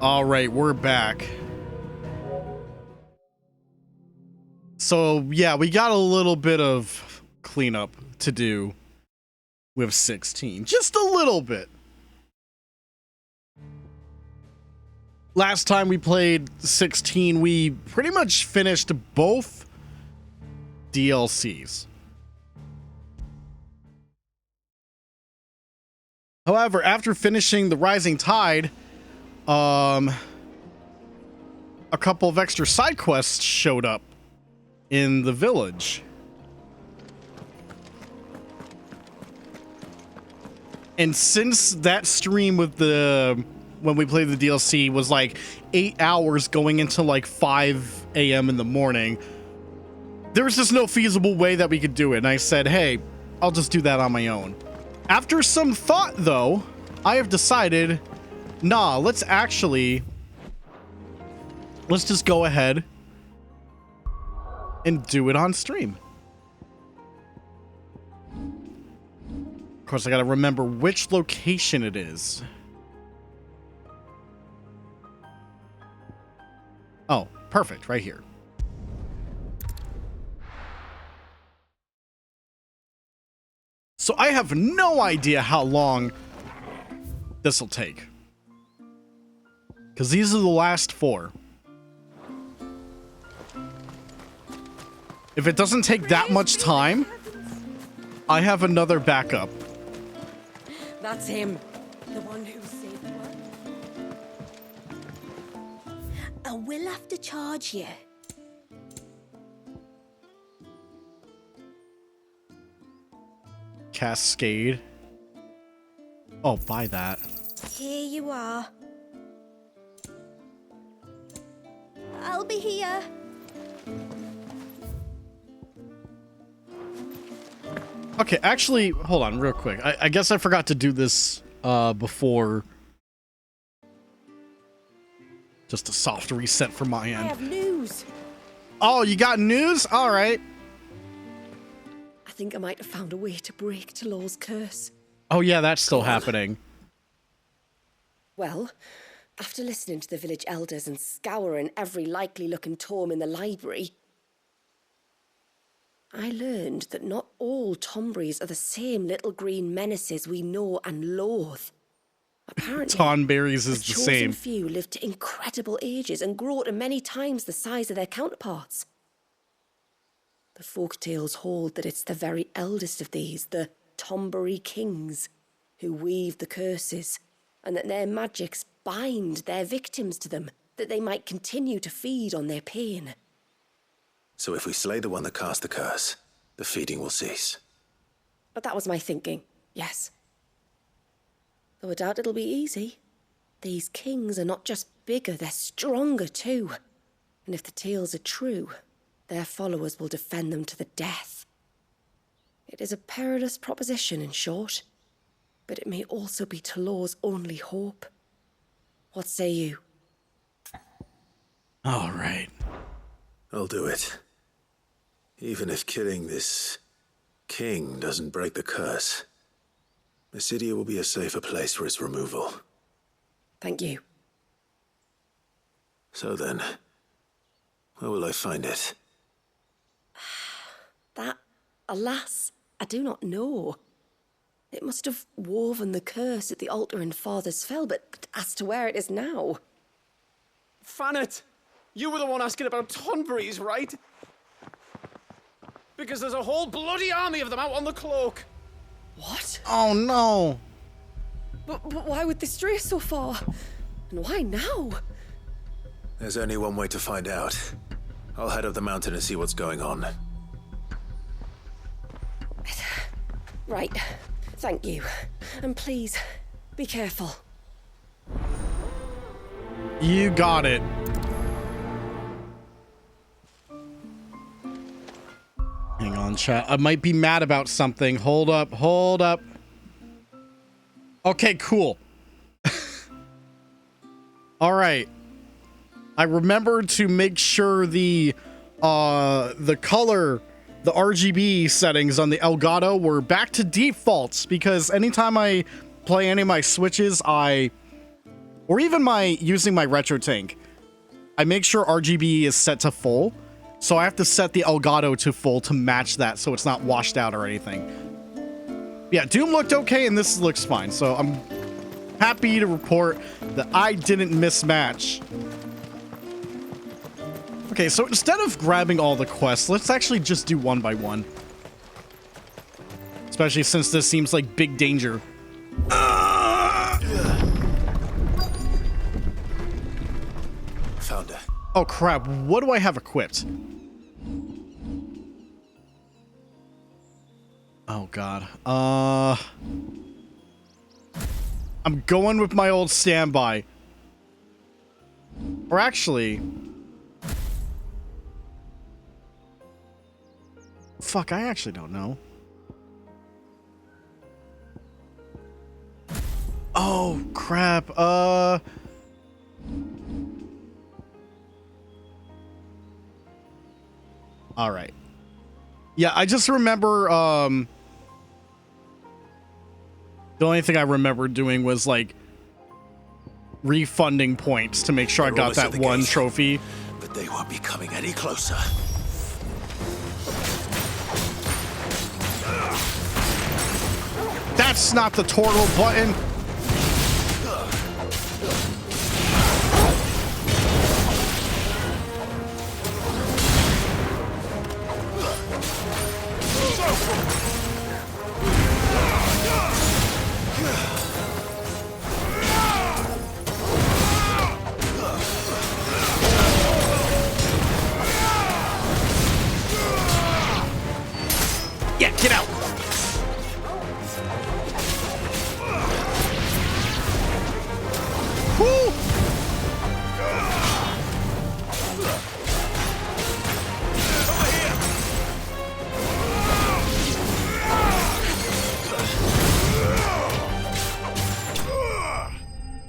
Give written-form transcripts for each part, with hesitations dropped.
All right, we're back. So, yeah, we got a little bit of cleanup to do with 16. Just a little bit. Last time we played 16, we pretty much finished both DLCs. However, after finishing the Rising Tide, a couple of extra side quests showed up in the village. And since that stream with when we played the DLC was like 8 hours going into like 5 a.m. in the morning, there was just no feasible way that we could do it. And I said, hey, I'll just do that on my own. After some thought, though, I have decided, nah, let's just go ahead and do it on stream. Of course, I gotta remember which location it is. Oh, perfect, right here. So I have no idea how long this will take, because these are the last 4. If it doesn't take that much time, I have another backup. That's him, the one who saved the world. We'll have to charge you. Cascade. Oh, buy that. Here you are. I'll be here. Okay, actually, hold on real quick. I guess I forgot to do this before. Just a soft reset from my end. I have news. Oh, you got news? All right. I think I might have found a way to break Talor's curse. Oh, yeah, that's still happening. Well, after listening to the village elders and scouring every likely-looking tome in the library, I learned that not all Tonberries are the same little green menaces we know and loathe. Apparently, Tonberries is the same. chosen few live to incredible ages and grow to many times the size of their counterparts. The folktales hold that it's the very eldest of these, the Tonberry kings, who weave the curses, and that their magics bind their victims to them, that they might continue to feed on their pain. So if we slay the one that cast the curse, the feeding will cease. But that was my thinking, yes. Though I doubt it'll be easy. These kings are not just bigger, they're stronger too. And if the tales are true, their followers will defend them to the death. It is a perilous proposition, in short, but it may also be Talor's only hope. What say you? All right. I'll do it. Even if killing this king doesn't break the curse, Mysidia will be a safer place for its removal. Thank you. So then, where will I find it? That, alas, I do not know. It must have woven the curse at the altar in Father's Fell, but as to where it is now... Fanet, you were the one asking about Tonberries, right? Because there's a whole bloody army of them out on the cloak. What? Oh, no. But why would they stray so far? And why now? There's only one way to find out. I'll head up the mountain and see what's going on. Right. Thank you. And please, be careful. You got it. Hang on, chat. I might be mad about something. Hold up, hold up. Okay, cool. All right. I remembered to make sure the color, the RGB settings on the Elgato were back to defaults, because anytime I play any of my switches, I or even using my retro tank, I make sure RGB is set to full. So I have to set the Elgato to full to match that so it's not washed out or anything. Yeah, Doom looked okay and this looks fine. So I'm happy to report that I didn't mismatch. Okay, so instead of grabbing all the quests, let's actually just do one by one. Especially since this seems like big danger. Found her. Oh crap, what do I have equipped? Oh god. I'm going with my old standby. Or actually... Fuck, I actually don't know. Oh, crap. All right. Yeah, I just remember, the only thing I remember doing was, like, refunding points to make sure I got that one trophy. But they won't be coming any closer. That's not the turtle button. Yeah, get out. Woo!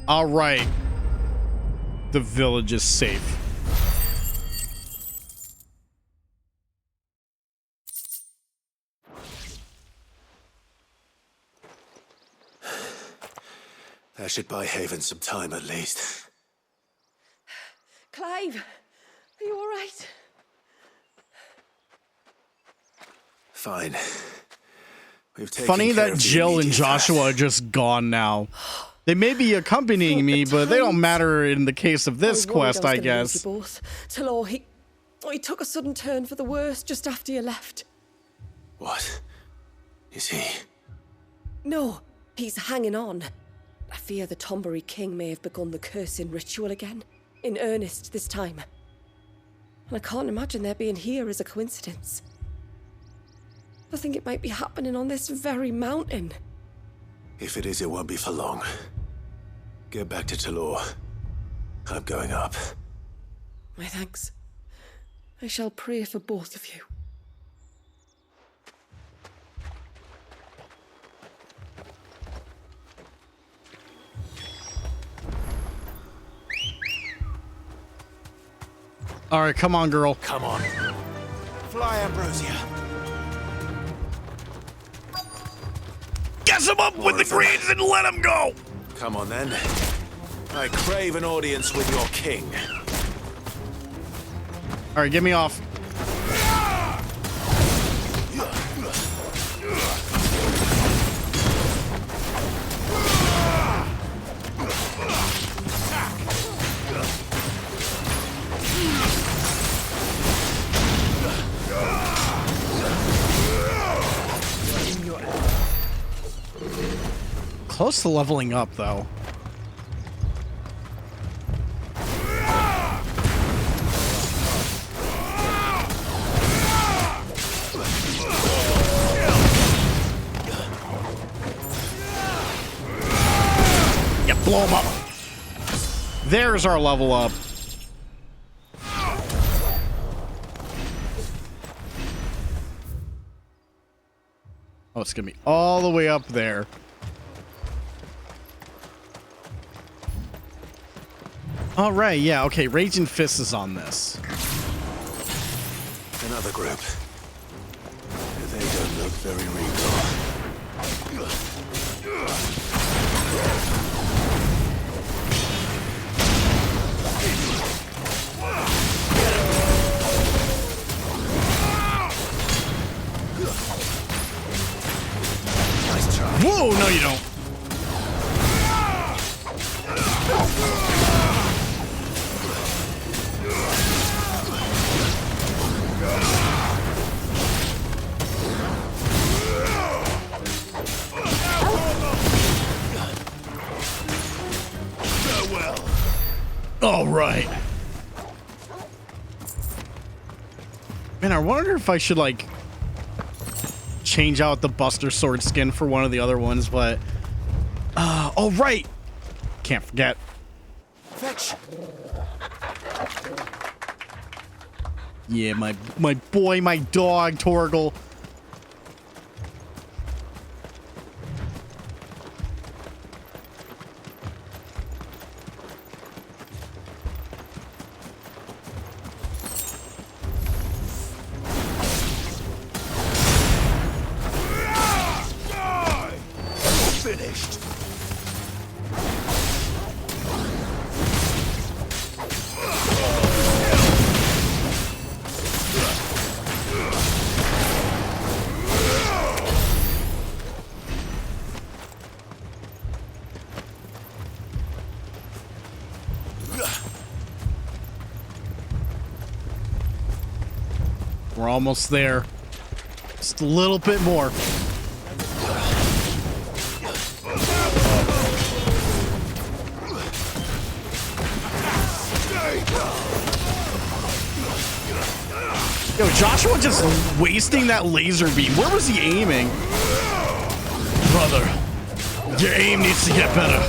All right. The village is safe. That should buy Haven some time at least. Clive, are you all right? Fine. We've taken Funny care that of the Jill and immediate Joshua are threat. just gone now. They may be accompanying me, but they don't matter in the case of this quest, I guess. Both. Talor, he took a sudden turn for the worse just after you left. What? Is he? No, he's hanging on. I fear the Tombury King may have begun the cursing ritual again. In earnest this time. And I can't imagine their being here as a coincidence. I think it might be happening on this very mountain. If it is, it won't be for long. Get back to Talor. I'm going up. My thanks. I shall pray for both of you. All right, come on, girl. Come on. Fly, Ambrosia. Gas him up with the greens and let him go. Come on, then. I crave an audience with your king. All right, get me off. Close to leveling up, though. Yeah, blow him up. There's our level up. Oh, it's gonna be all the way up there. All right, yeah, okay, Raging Fist is on this. Another group. They don't look very regal. All right. Man, I wonder if I should like change out the Buster Sword skin for one of the other ones, but oh right. Can't forget. Fetch. Yeah, my boy, my dog, Torgal. Finished. We're almost there. Just a little bit more. Yo, Joshua just wasting that laser beam. Where was he aiming? Brother, your aim needs to get better.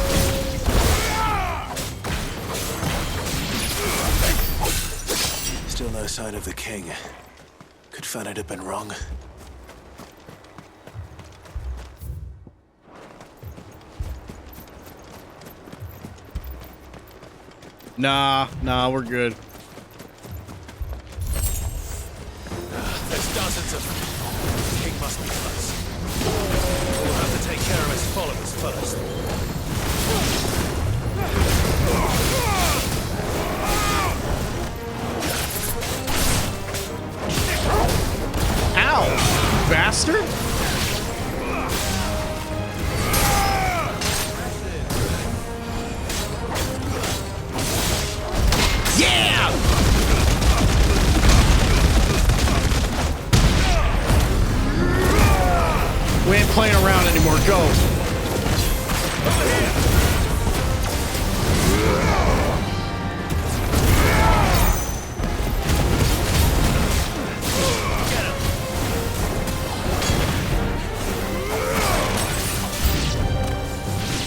Still no sign of the king. Could Fanad have been wrong? Nah, we're good. There's dozens of them. The king must be close. We'll have to take care of his followers first. Ow, bastard! Yeah! We ain't playing around anymore. Go.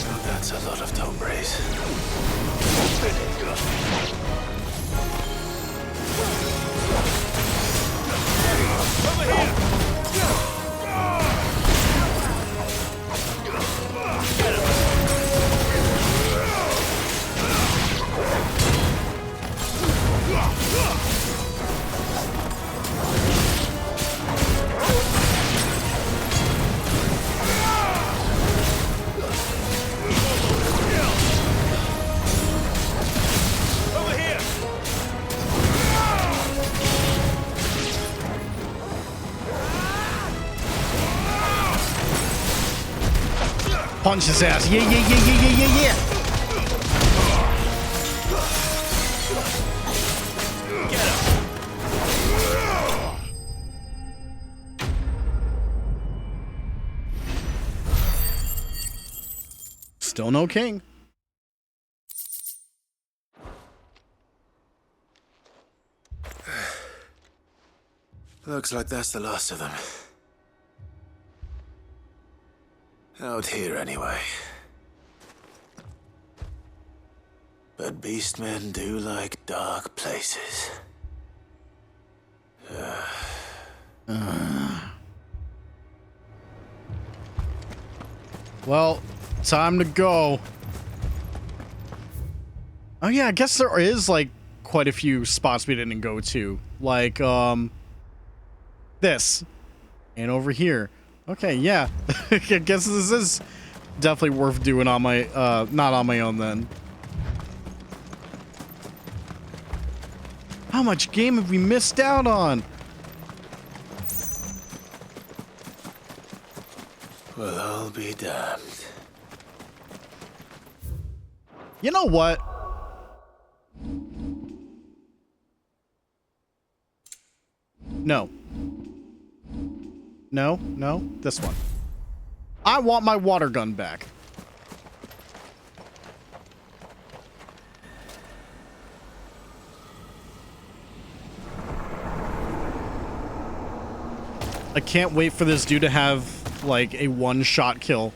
Oh, that's a lot of Tombres. Over here! Over here! Punch his ass. Yeah. Get him! Still no king. Looks like that's the last of them. Out here, anyway. But beastmen do like dark places. Well, time to go. Oh yeah, I guess there is like quite a few spots we didn't go to. Like this. And over here. Okay, yeah. I guess this is definitely worth doing on my not on my own then. How much game have we missed out on? Well, I'll be damned. You know what? No. No, this one. I want my water gun back. I can't wait for this dude to have like a one-shot kill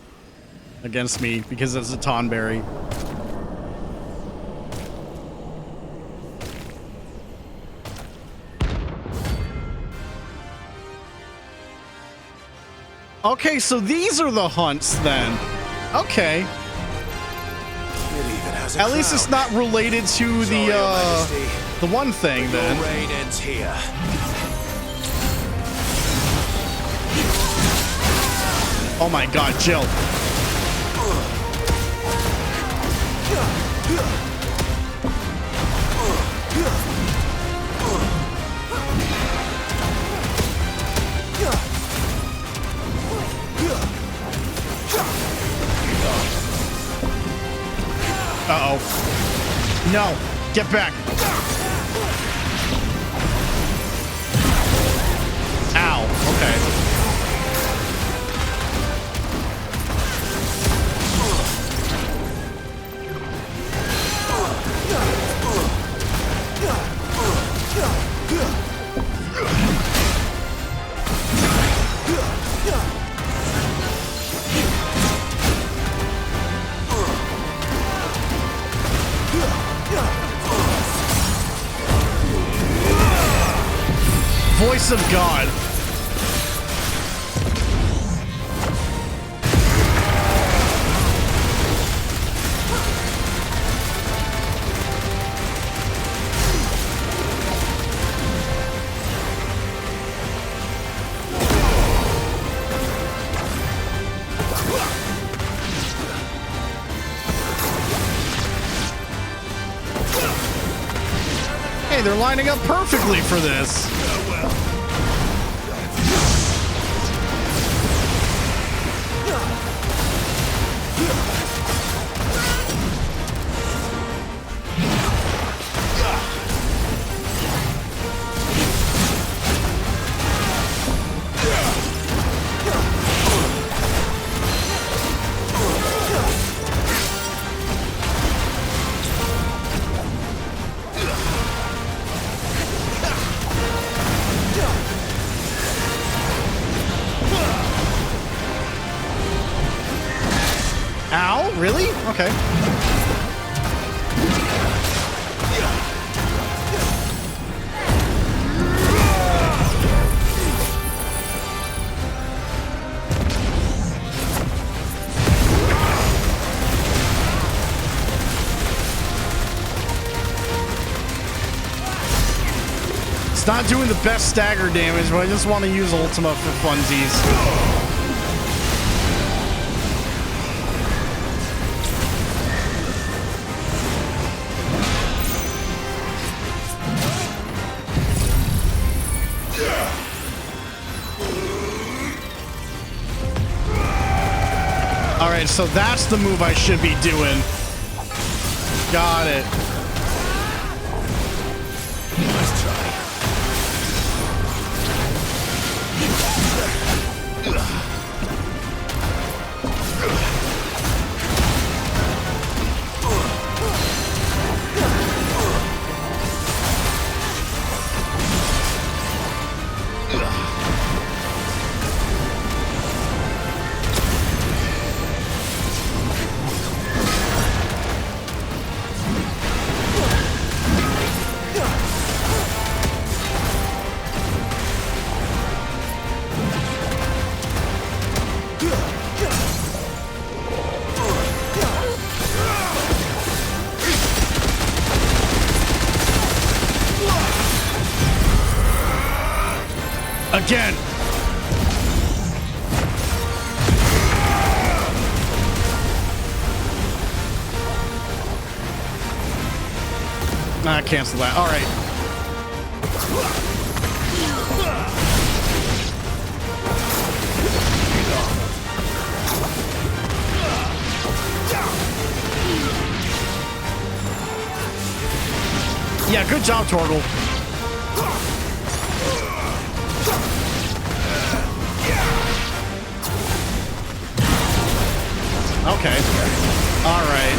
against me because it's a Tonberry. Okay, so these are the hunts then. Okay. At least it's not related to the one thing then. Your reign ends here. Oh my god, Jill. Uh-oh. No. Get back. Ow. Okay. Voice of God. Hey, they're lining up perfectly for this. Ow, really? Okay. It's not doing the best stagger damage, but I just want to use Ultima for funsies. Alright, so that's the move I should be doing. Got it. Let's try. Again. Ah, cancel that. All right. Yeah, good job, Torgal. Okay. All right.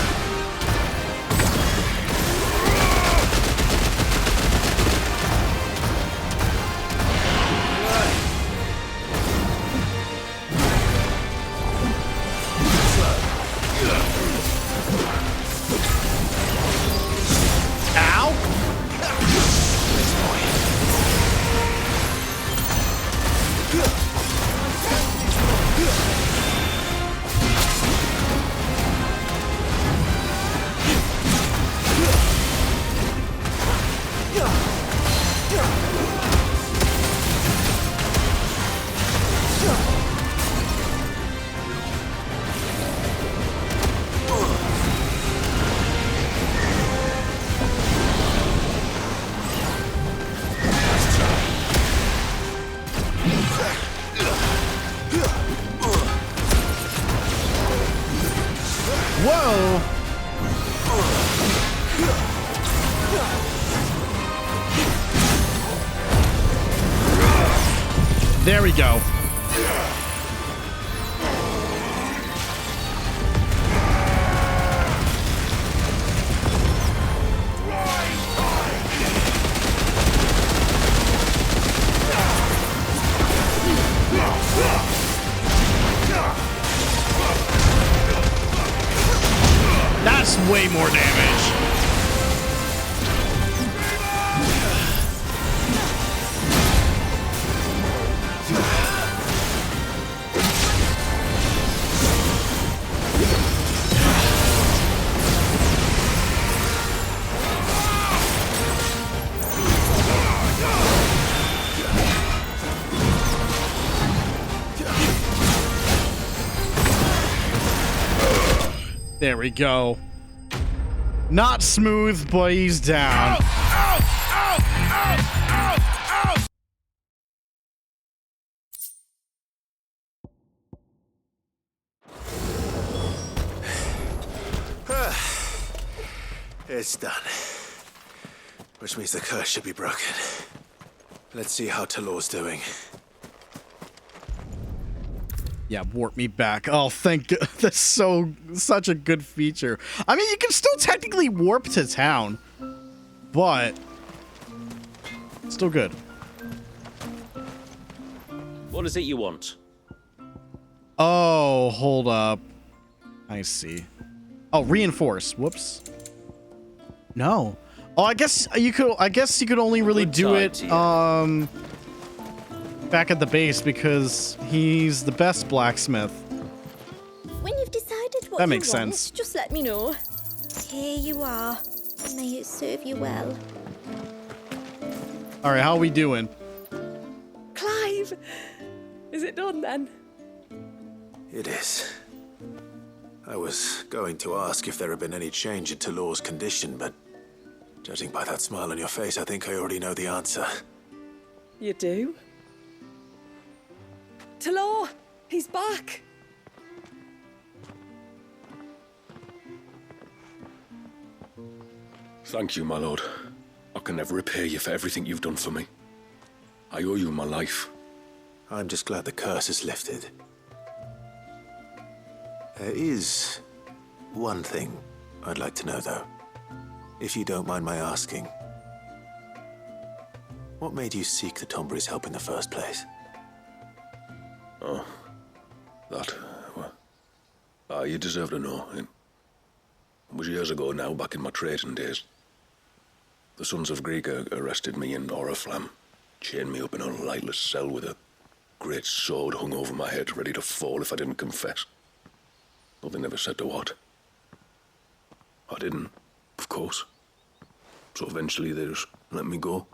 There we go. That's way more damage. There we go. Not smooth, but he's down. Ow! Ow! Ow! Ow! Ow! Ow! It's done. Which means the curse should be broken. Let's see how Talor's doing. Yeah, warp me back. Oh, thank God. That's such a good feature. I mean, you can still technically warp to town, but still good. What is it you want? Oh, hold up. I see. Oh, reinforce. Whoops. No. Oh, I guess you could only really do it back at the base because he's the best blacksmith. When you've decided what That you makes want, sense. just let me know. Here you are. May it serve you well. All right, how are we doing? Clive! Is it done then? It is. I was going to ask if there had been any change in Talor's condition, but judging by that smile on your face, I think I already know the answer. You do? Talor! He's back! Thank you, my lord. I can never repay you for everything you've done for me. I owe you my life. I'm just glad the curse is lifted. There is one thing I'd like to know, though. If you don't mind my asking. What made you seek the Tombury's help in the first place? Oh, that, well, you deserve to know. It was years ago now, back in my trading days. The Sons of Greek arrested me in Oriflamme, chained me up in a lightless cell with a great sword hung over my head, ready to fall if I didn't confess. Though they never said to what. I didn't, of course. So eventually they just let me go.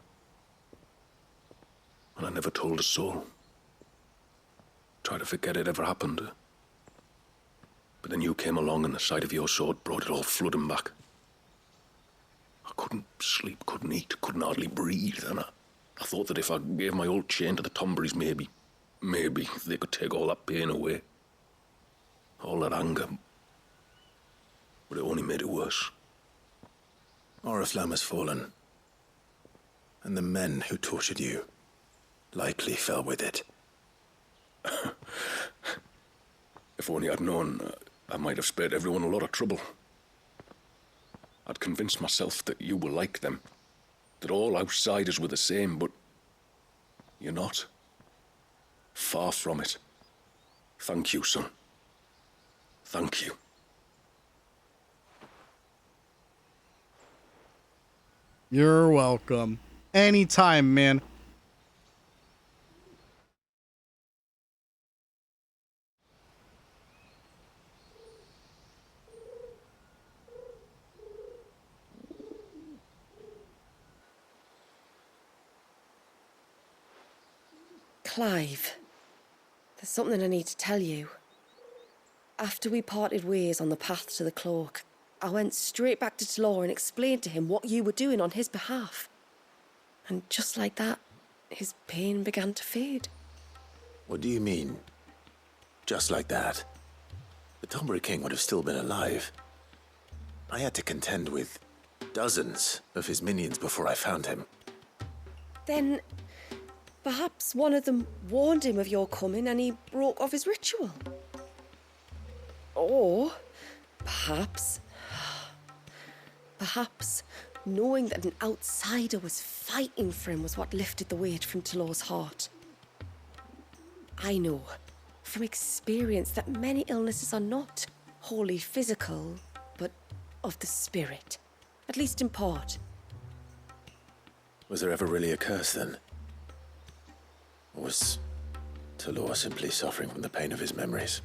And I never told a soul. Tried to forget it ever happened. But then you came along and the sight of your sword brought it all flooding back. I couldn't sleep, couldn't eat, couldn't hardly breathe, and I thought that if I gave my old chain to the Tomburys, maybe they could take all that pain away. All that anger. But it only made it worse. Oriflamme has fallen. And the men who tortured you likely fell with it. If only I'd known, I might have spared everyone a lot of trouble. I'd convinced myself that you were like them, that all outsiders were the same, but you're not. Far from it. Thank you, son. Thank you. You're welcome. Anytime, man. Clive, there's something I need to tell you. After we parted ways on the path to the cloak, I went straight back to Talor and explained to him what you were doing on his behalf. And just like that, his pain began to fade. What do you mean? Just like that? The Tombury King would have still been alive. I had to contend with dozens of his minions before I found him. Then, Perhaps one of them warned him of your coming and he broke off his ritual. Or perhaps knowing that an outsider was fighting for him was what lifted the weight from Talor's heart. I know from experience that many illnesses are not wholly physical, but of the spirit, at least in part. Was there ever really a curse then? Or was Talor simply suffering from the pain of his memories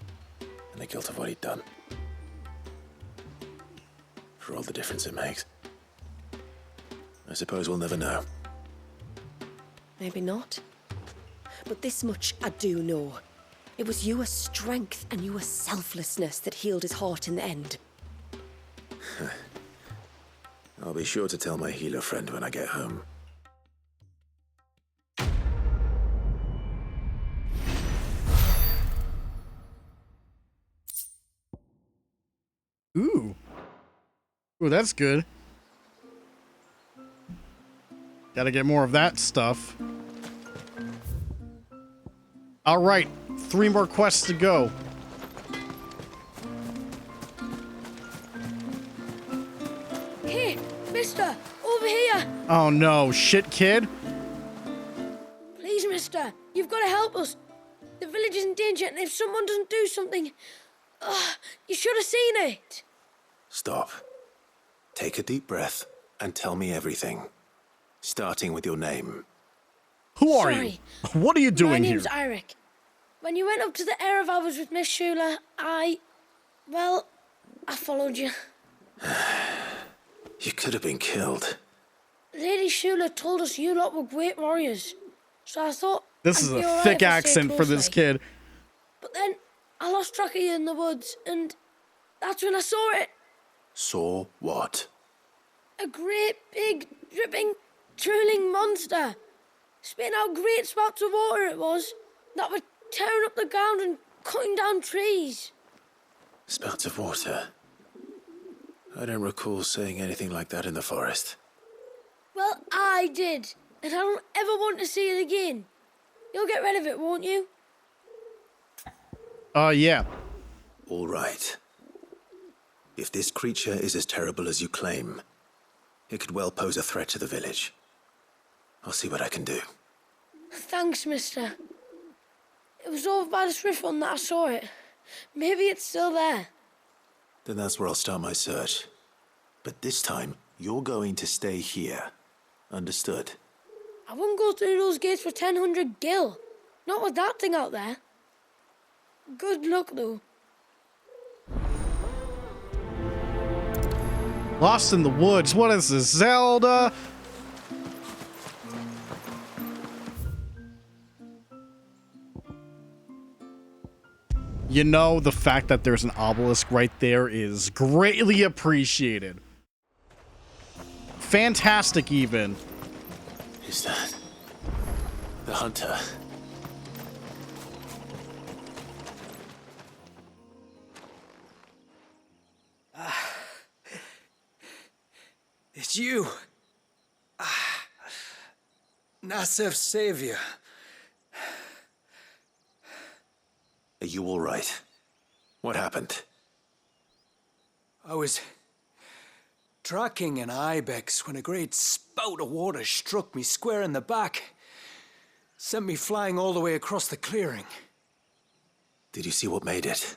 and the guilt of what he'd done? For all the difference it makes. I suppose we'll never know. Maybe not. But this much I do know. It was your strength and your selflessness that healed his heart in the end. I'll be sure to tell my healer friend when I get home. Ooh. Ooh, that's good. Gotta get more of that stuff. All right, 3 more quests to go. Hey, mister, over here. Oh no, shit kid. Please, mister, you've got to help us. The village is in danger, and if someone doesn't do something... you should have seen it. Stop. Take a deep breath and tell me everything. Starting with your name. Who are you? Sorry. What are you doing My here? name's Eirik. When you went up to the Ereval with Miss Shula, I followed you. You could have been killed. Lady Shula told us you lot were great warriors, so I thought This I'd is be a all right thick if I stayed accent for close, this like. kid. But then I lost track of you in the woods, and that's when I saw it. Saw what? A great, big, dripping, drooling monster. Spitting out great spouts of water it was, that were tearing up the ground and cutting down trees. Spouts of water. I don't recall seeing anything like that in the forest. Well, I did, and I don't ever want to see it again. You'll get rid of it, won't you? Yeah. All right. If this creature is as terrible as you claim, it could well pose a threat to the village. I'll see what I can do. Thanks, mister. It was over by the Swift one that I saw it. Maybe it's still there. Then that's where I'll start my search. But this time, you're going to stay here. Understood? I wouldn't go through those gates for 1,000 gil. Not with that thing out there. Good luck, though. Lost in the woods. What is this, Zelda? You know, the fact that there's an obelisk right there is greatly appreciated. Fantastic, even. Is that the hunter? It's you. Nasef's savior. Are you all right? What happened? I was tracking an ibex when a great spout of water struck me square in the back. Sent me flying all the way across the clearing. Did you see what made it?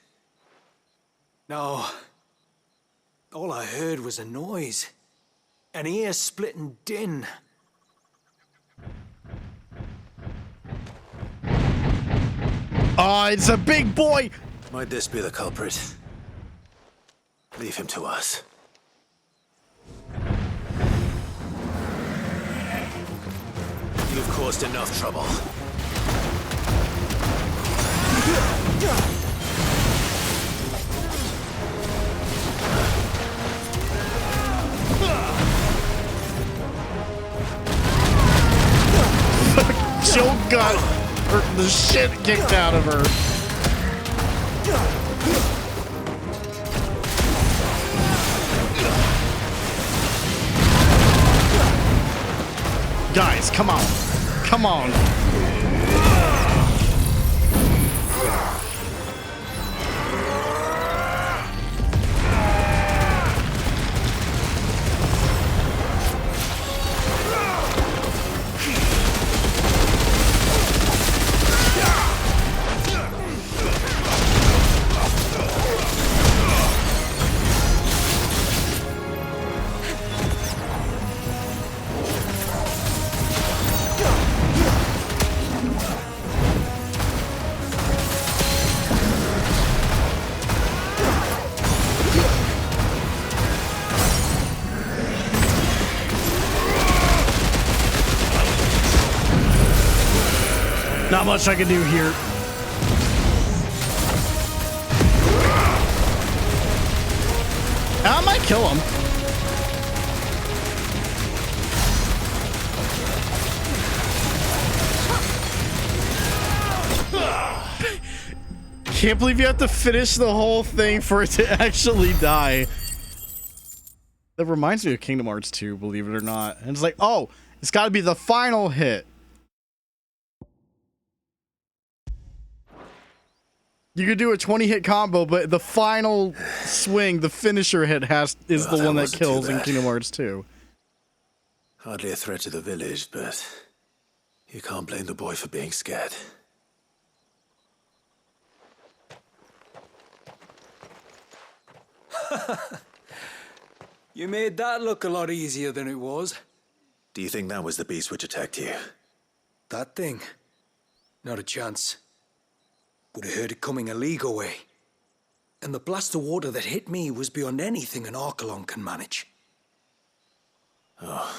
No. All I heard was a noise. An ear-splitting din. Oh, it's a big boy! Might this be the culprit? Leave him to us. You've caused enough trouble. Jill got the shit kicked out of her. Guys, come on. Come on. Not much I can do here. I might kill him. Can't believe you have to finish the whole thing for it to actually die. That reminds me of Kingdom Hearts 2, believe it or not. And it's like, oh, it's got to be the final hit. You could do a 20-hit combo, but the final swing, the finisher hit, is the one that kills in Kingdom Hearts 2. Hardly a threat to the village, but you can't blame the boy for being scared. You made that look a lot easier than it was. Do you think that was the beast which attacked you? That thing? Not a chance. Would have heard it coming a league away. And the blast of water that hit me was beyond anything an Archelon can manage. Oh.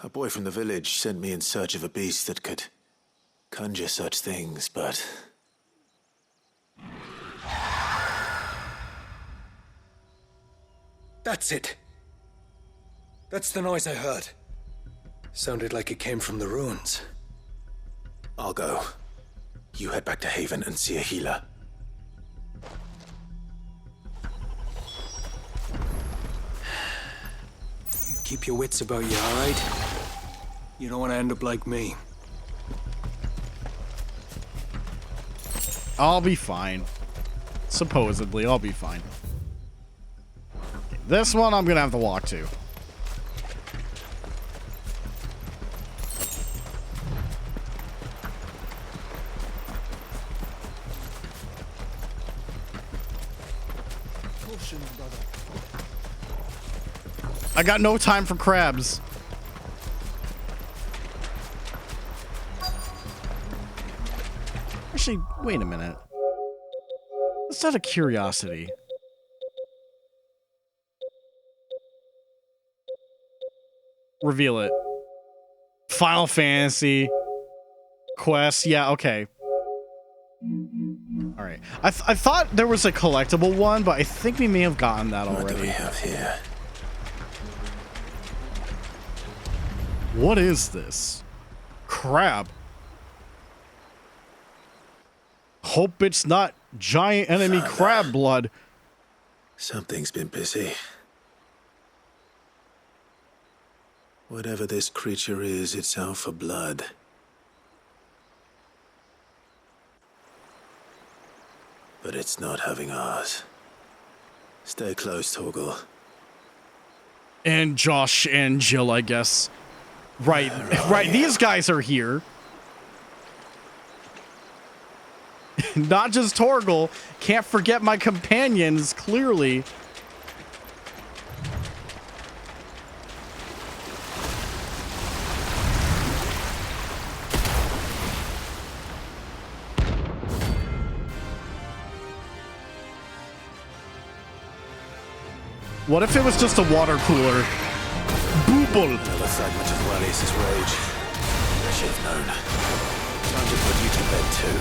A boy from the village sent me in search of a beast that could conjure such things, but... That's it. That's the noise I heard. Sounded like it came from the ruins. I'll go. You head back to Haven and see a healer. Keep your wits about you, all right? You don't want to end up like me. I'll be fine. Supposedly, I'll be fine. Okay, this one I'm gonna have to walk to. I got no time for crabs. Actually, wait a minute. It's out of curiosity. Reveal it. Final Fantasy. Quest. Yeah, okay. Alright. I thought there was a collectible one, but I think we may have gotten that already. What do we have here? What is this? Crab. Hope it's not giant enemy crab blood. Something's been busy. Whatever this creature is, it's out for blood. But it's not having ours. Stay close, Torgal. And Josh and Jill, I guess. Right, right. These guys are here. Not just Torgal. Can't forget my companions, clearly. What if it was just a water cooler? Booble. Another fragment of Wallis' rage. I should have known. Time to put you to bed too.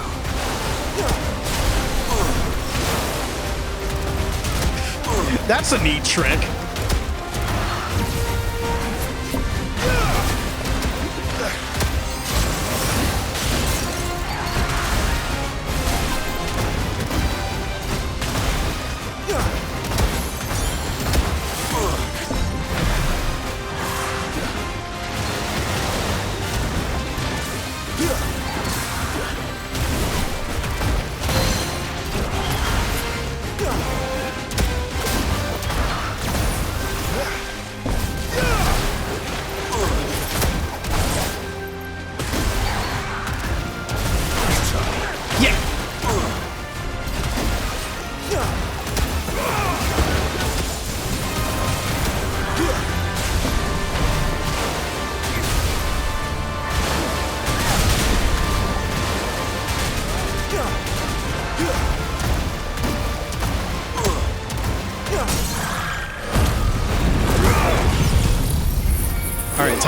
That's a neat trick.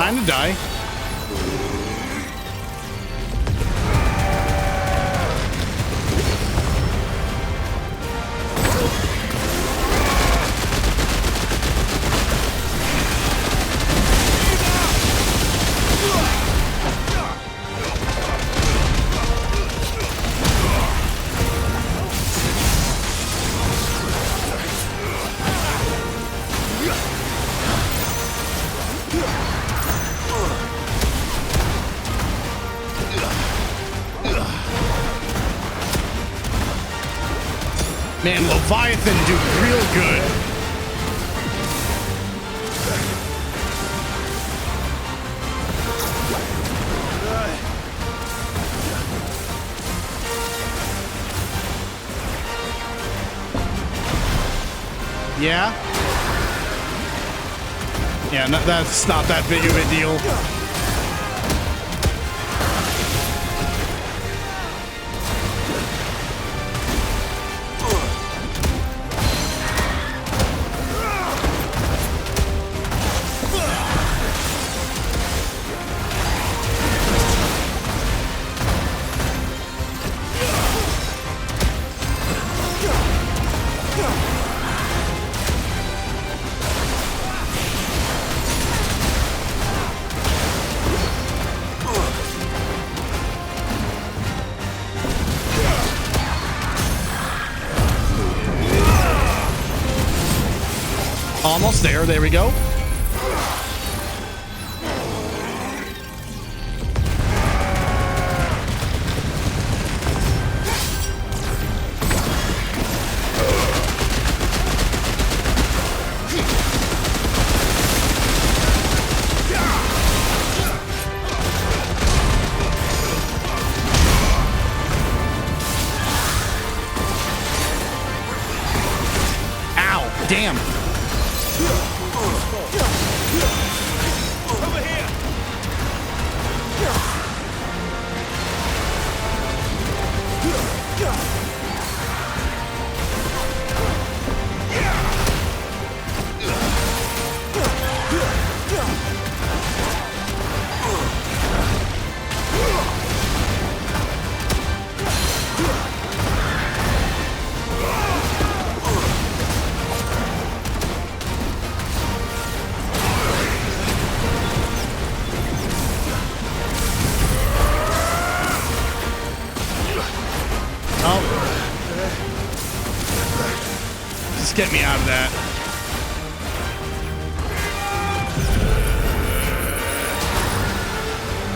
time to die. Man, Leviathan do real good. Yeah? Yeah, no, that's not that big of a deal. Almost there. There we go. Ow, damn. Just get me out of that.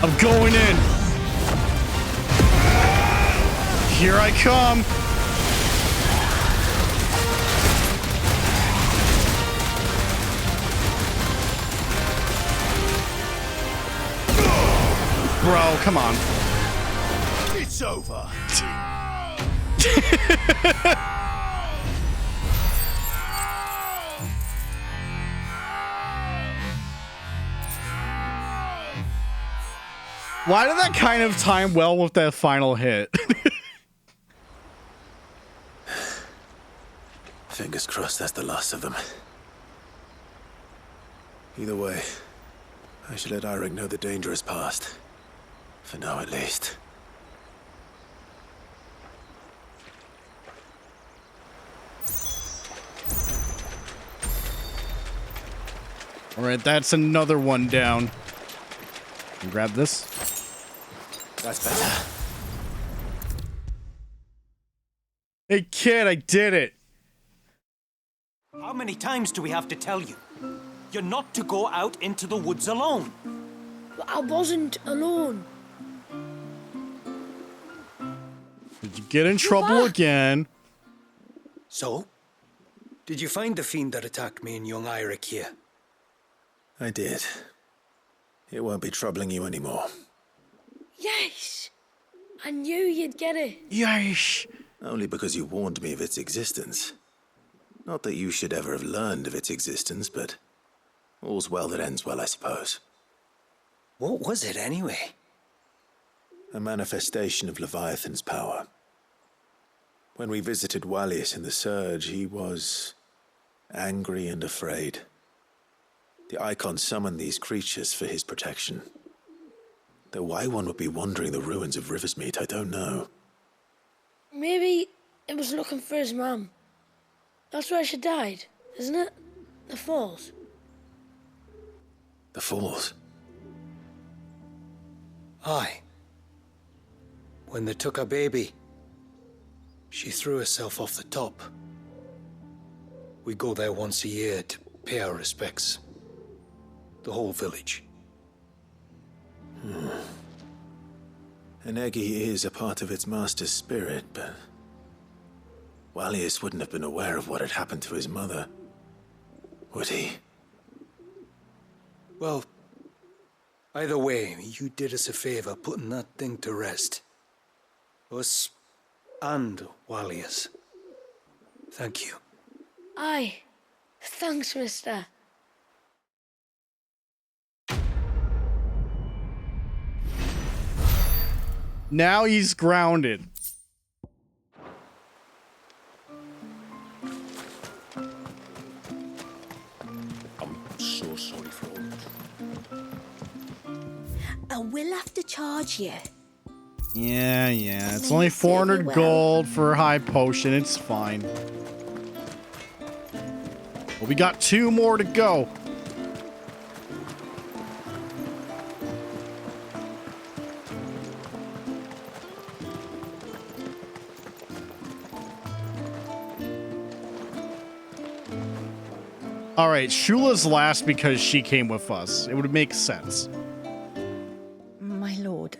I'm going in. Here I come. Bro, come on. It's over. Why did that kind of time well with that final hit? Fingers crossed that's the last of them. Either way, I should let Eirik know the danger is past. For now, at least. All right, that's another one down. Grab this. That's better. Hey kid, I did it. How many times do we have to tell you? You're not to go out into the woods alone. But I wasn't alone. Did you get in trouble again? So? Did you find the fiend that attacked me and young Eirik here? I did. It won't be troubling you anymore. Yes! I knew you'd get it. Yes. Only because you warned me of its existence. Not that you should ever have learned of its existence, but all's well that ends well, I suppose. What was it anyway? A manifestation of Leviathan's power. When we visited Wallius in the Surge, he was angry and afraid. The Icon summoned these creatures for his protection. Though why one would be wandering the ruins of Riversmeet, I don't know. Maybe it was looking for his mum. That's where she died, isn't it? The falls. The Falls? Aye. When they took her baby, she threw herself off the top. We go there once a year to pay our respects. The whole village. An Eggy is a part of its master's spirit, but Wallius wouldn't have been aware of what had happened to his mother, would he? Well, either way, you did us a favor putting that thing to rest. Us and Wallius. Thank you. Aye. Thanks, mister. Now he's grounded. I'm so sorry for all that. I will have to charge you. Yeah. It's May only it serve you 400 well. gold for a high potion. It's fine. Well, we got 2 more to go. All right, Shula's last because she came with us. It would make sense. My lord,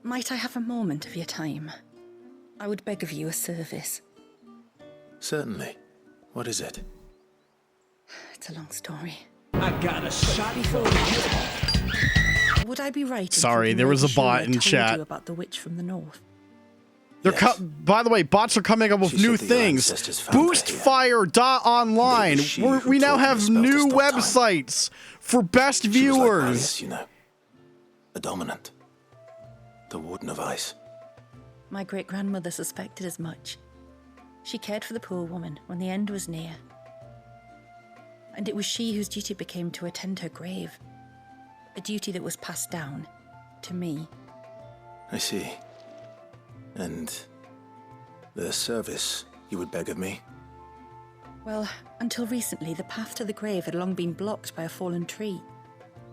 might I have a moment of your time? I would beg of you a service. Certainly. What is it? It's a long story. I got a shot Before would I be right? in Sorry, thinking there was Lady a bot Shula in told chat. you about the witch from the north? They're Yes. by the way, bots are coming up with She new said that your things. ancestors found her here. Boostfire.online. It was she who We now taught me have the spell to new stop time. websites for best She was like viewers. Wallius, you know. A dominant. The Warden of Ice. My great-grandmother suspected as much. She cared for the poor woman when the end was near. And it was she whose duty became to attend her grave. A duty that was passed down to me. I see. And the service you would beg of me? Well, until recently, the path to the grave had long been blocked by a fallen tree.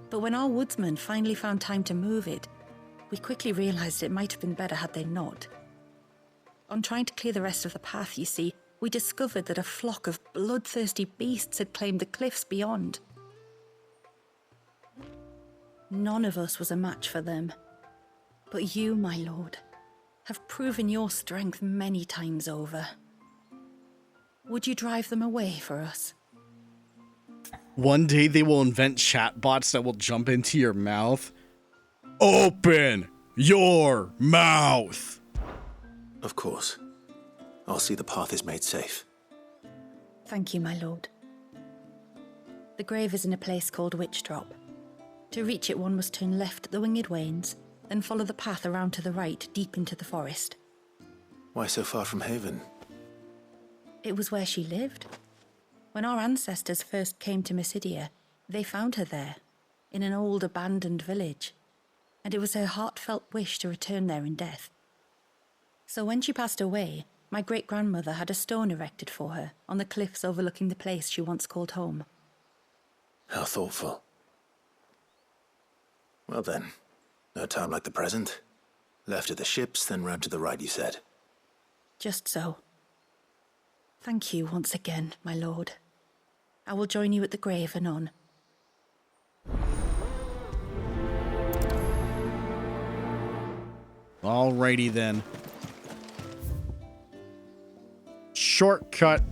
But when our woodsmen finally found time to move it, we quickly realized it might have been better had they not. On trying to clear the rest of the path, you see, we discovered that a flock of bloodthirsty beasts had claimed the cliffs beyond. None of us was a match for them. But you, my lord, have proven your strength many times over. Would you drive them away for us? One day they will invent chatbots that will jump into your mouth. Open your mouth. Of course. I'll see the path is made safe. Thank you, my lord. The grave is in a place called Witch Drop. To reach it, one must turn left at the Winged Wains, then follow the path around to the right, deep into the forest. Why so far from Haven? It was where she lived. When our ancestors first came to Mysidia, they found her there, in an old abandoned village, and it was her heartfelt wish to return there in death. So when she passed away, my great-grandmother had a stone erected for her on the cliffs overlooking the place she once called home. How thoughtful. Well then, no time like the present. Left at the ships, then round to the right, you said. Just so. Thank you once again, my lord. I will join you at the grave anon. Alrighty then. Shortcut.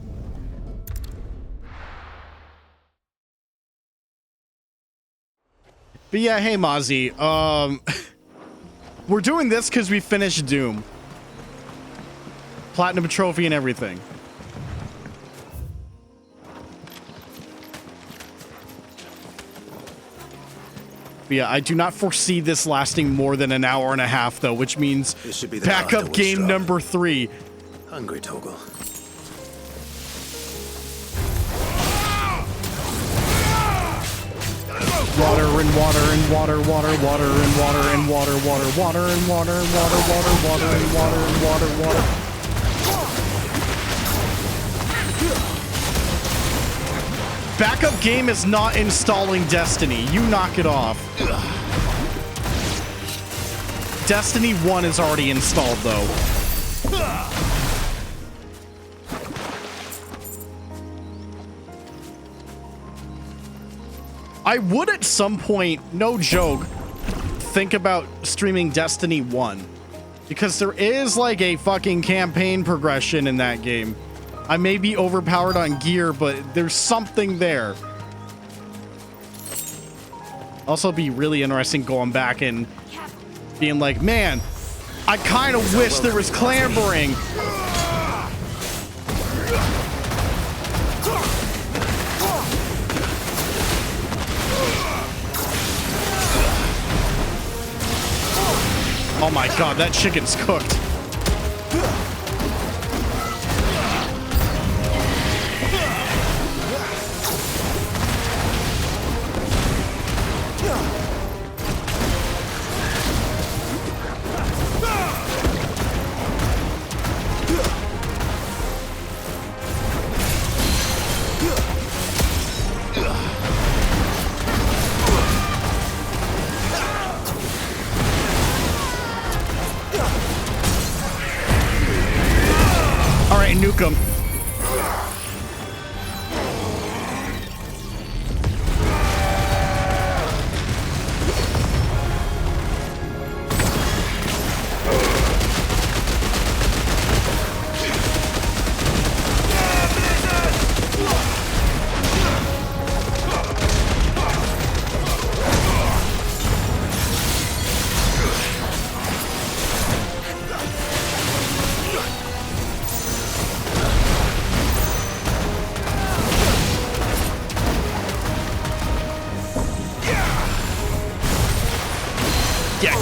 But yeah, hey Mozzie, we're doing this because we finished Doom. Platinum trophy and everything. But yeah, I do not foresee this lasting more than an hour and a half though, which means This should be the backup last of game Witch Drop. number 3. Hungry, Toggle. Water and water and water, water, water and water and water, water, water and water and water, water, water and water and water, water. Backup game is not installing Destiny. You knock it off. Destiny 1 is already installed though. I would at some point, no joke, think about streaming Destiny 1. Because there is like a fucking campaign progression in that game. I may be overpowered on gear, but there's something there. Also be really interesting going back and being like, man, I kind of wish there was clambering. Oh my god, that chicken's cooked. Nuke him.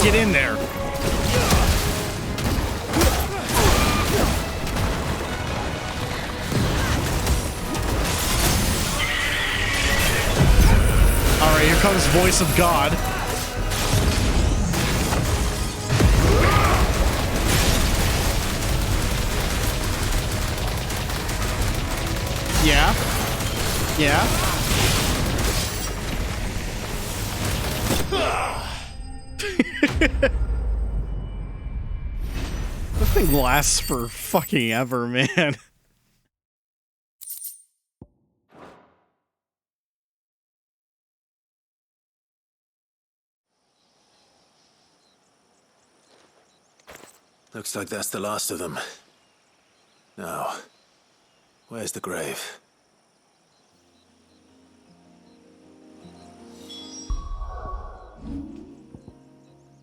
Get in there. All right, here comes Voice of God. Yeah. Yeah. This thing lasts for fucking ever, man. Looks like that's the last of them. Now, where's the grave?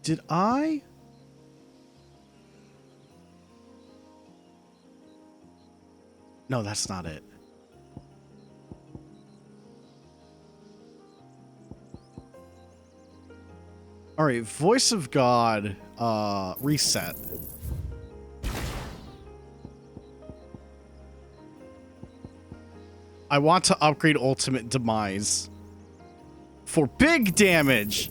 Did I? No, that's not it. All right, Voice of God, reset. I want to upgrade Ultimate Demise for big damage.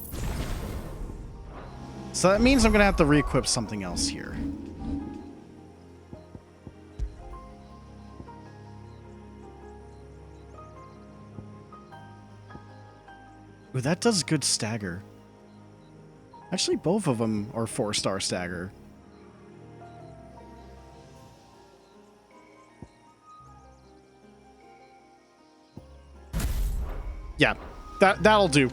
So that means I'm gonna have to re-equip something else here. Ooh, that does good stagger. Actually, both of them are 4-star stagger. Yeah, that'll do.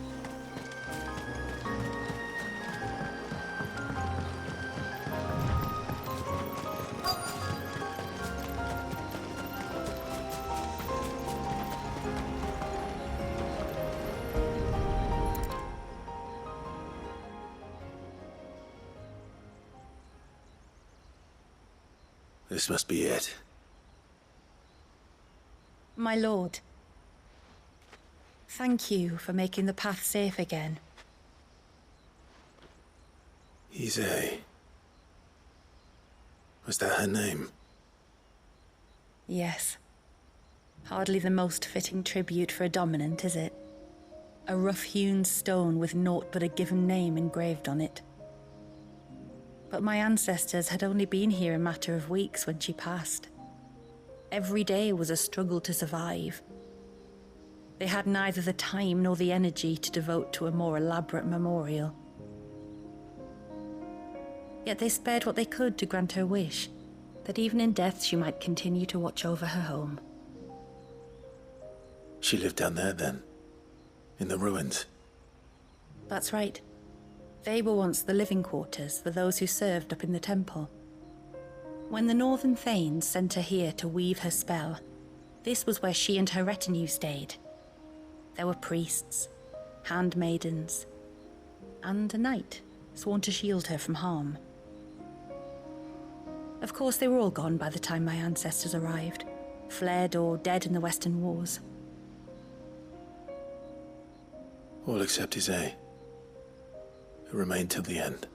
This must be it. My lord, thank you for making the path safe again. XVI. Was that her name? Yes. Hardly the most fitting tribute for a dominant, is it? a rough-hewn stone with naught but a given name engraved on it. But my ancestors had only been here a matter of weeks when she passed. Every day was a struggle to survive. They had neither the time nor the energy to devote to a more elaborate memorial. Yet they spared what they could to grant her wish, that even in death she might continue to watch over her home. She lived down there then? In the ruins? That's right. They were once the living quarters for those who served up in the temple. When the Northern Thanes sent her here to weave her spell, this was where she and her retinue stayed. There were priests, handmaidens, and a knight sworn to shield her from harm. Of course, they were all gone by the time my ancestors arrived, fled or dead in the Western Wars. All except Isay, who remained till the end.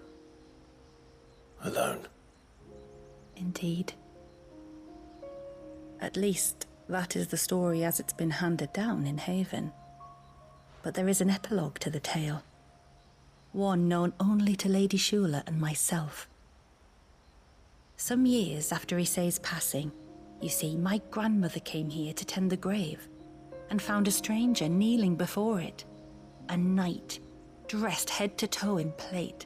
Alone. Indeed. At least, that is the story as it's been handed down in Haven. But there is an epilogue to the tale. One known only to Lady Shula and myself. Some years after Isay's passing, you see, my grandmother came here to tend the grave and found a stranger kneeling before it. A knight, dressed head to toe in plate.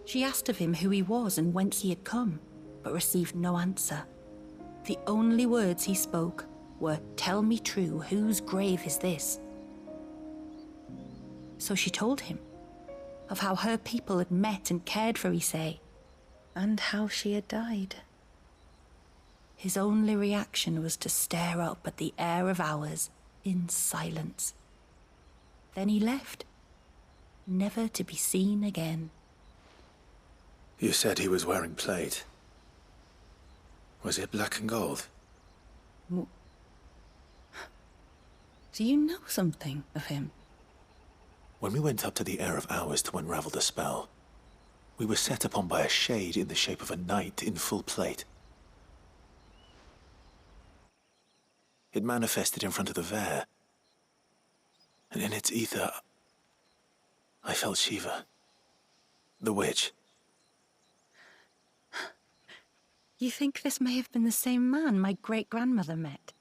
She asked of him who he was and whence he had come, but received no answer. The only words he spoke were, "Tell me true, whose grave is this?" So she told him of how her people had met and cared for Isay, and how she had died. His only reaction was to stare up at the air of hours in silence. Then he left, never to be seen again. You said he was wearing plate. Was it black and gold? Do you know something of him? When we went up to the Air of Hours to unravel the spell, we were set upon by a shade in the shape of a knight in full plate. It manifested in front of the Vare, and in its ether, I felt Shiva, the witch. You think this may have been the same man my great-grandmother met?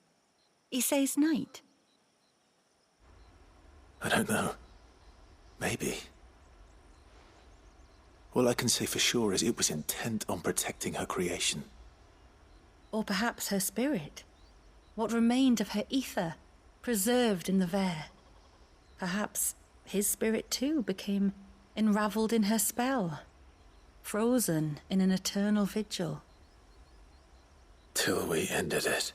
Isay's knight? I don't know. Maybe. All I can say for sure is it was intent on protecting her creation. Or perhaps her spirit. What remained of her ether, preserved in the Vare. Perhaps his spirit too became enraveled in her spell, frozen in an eternal vigil. Till we ended it.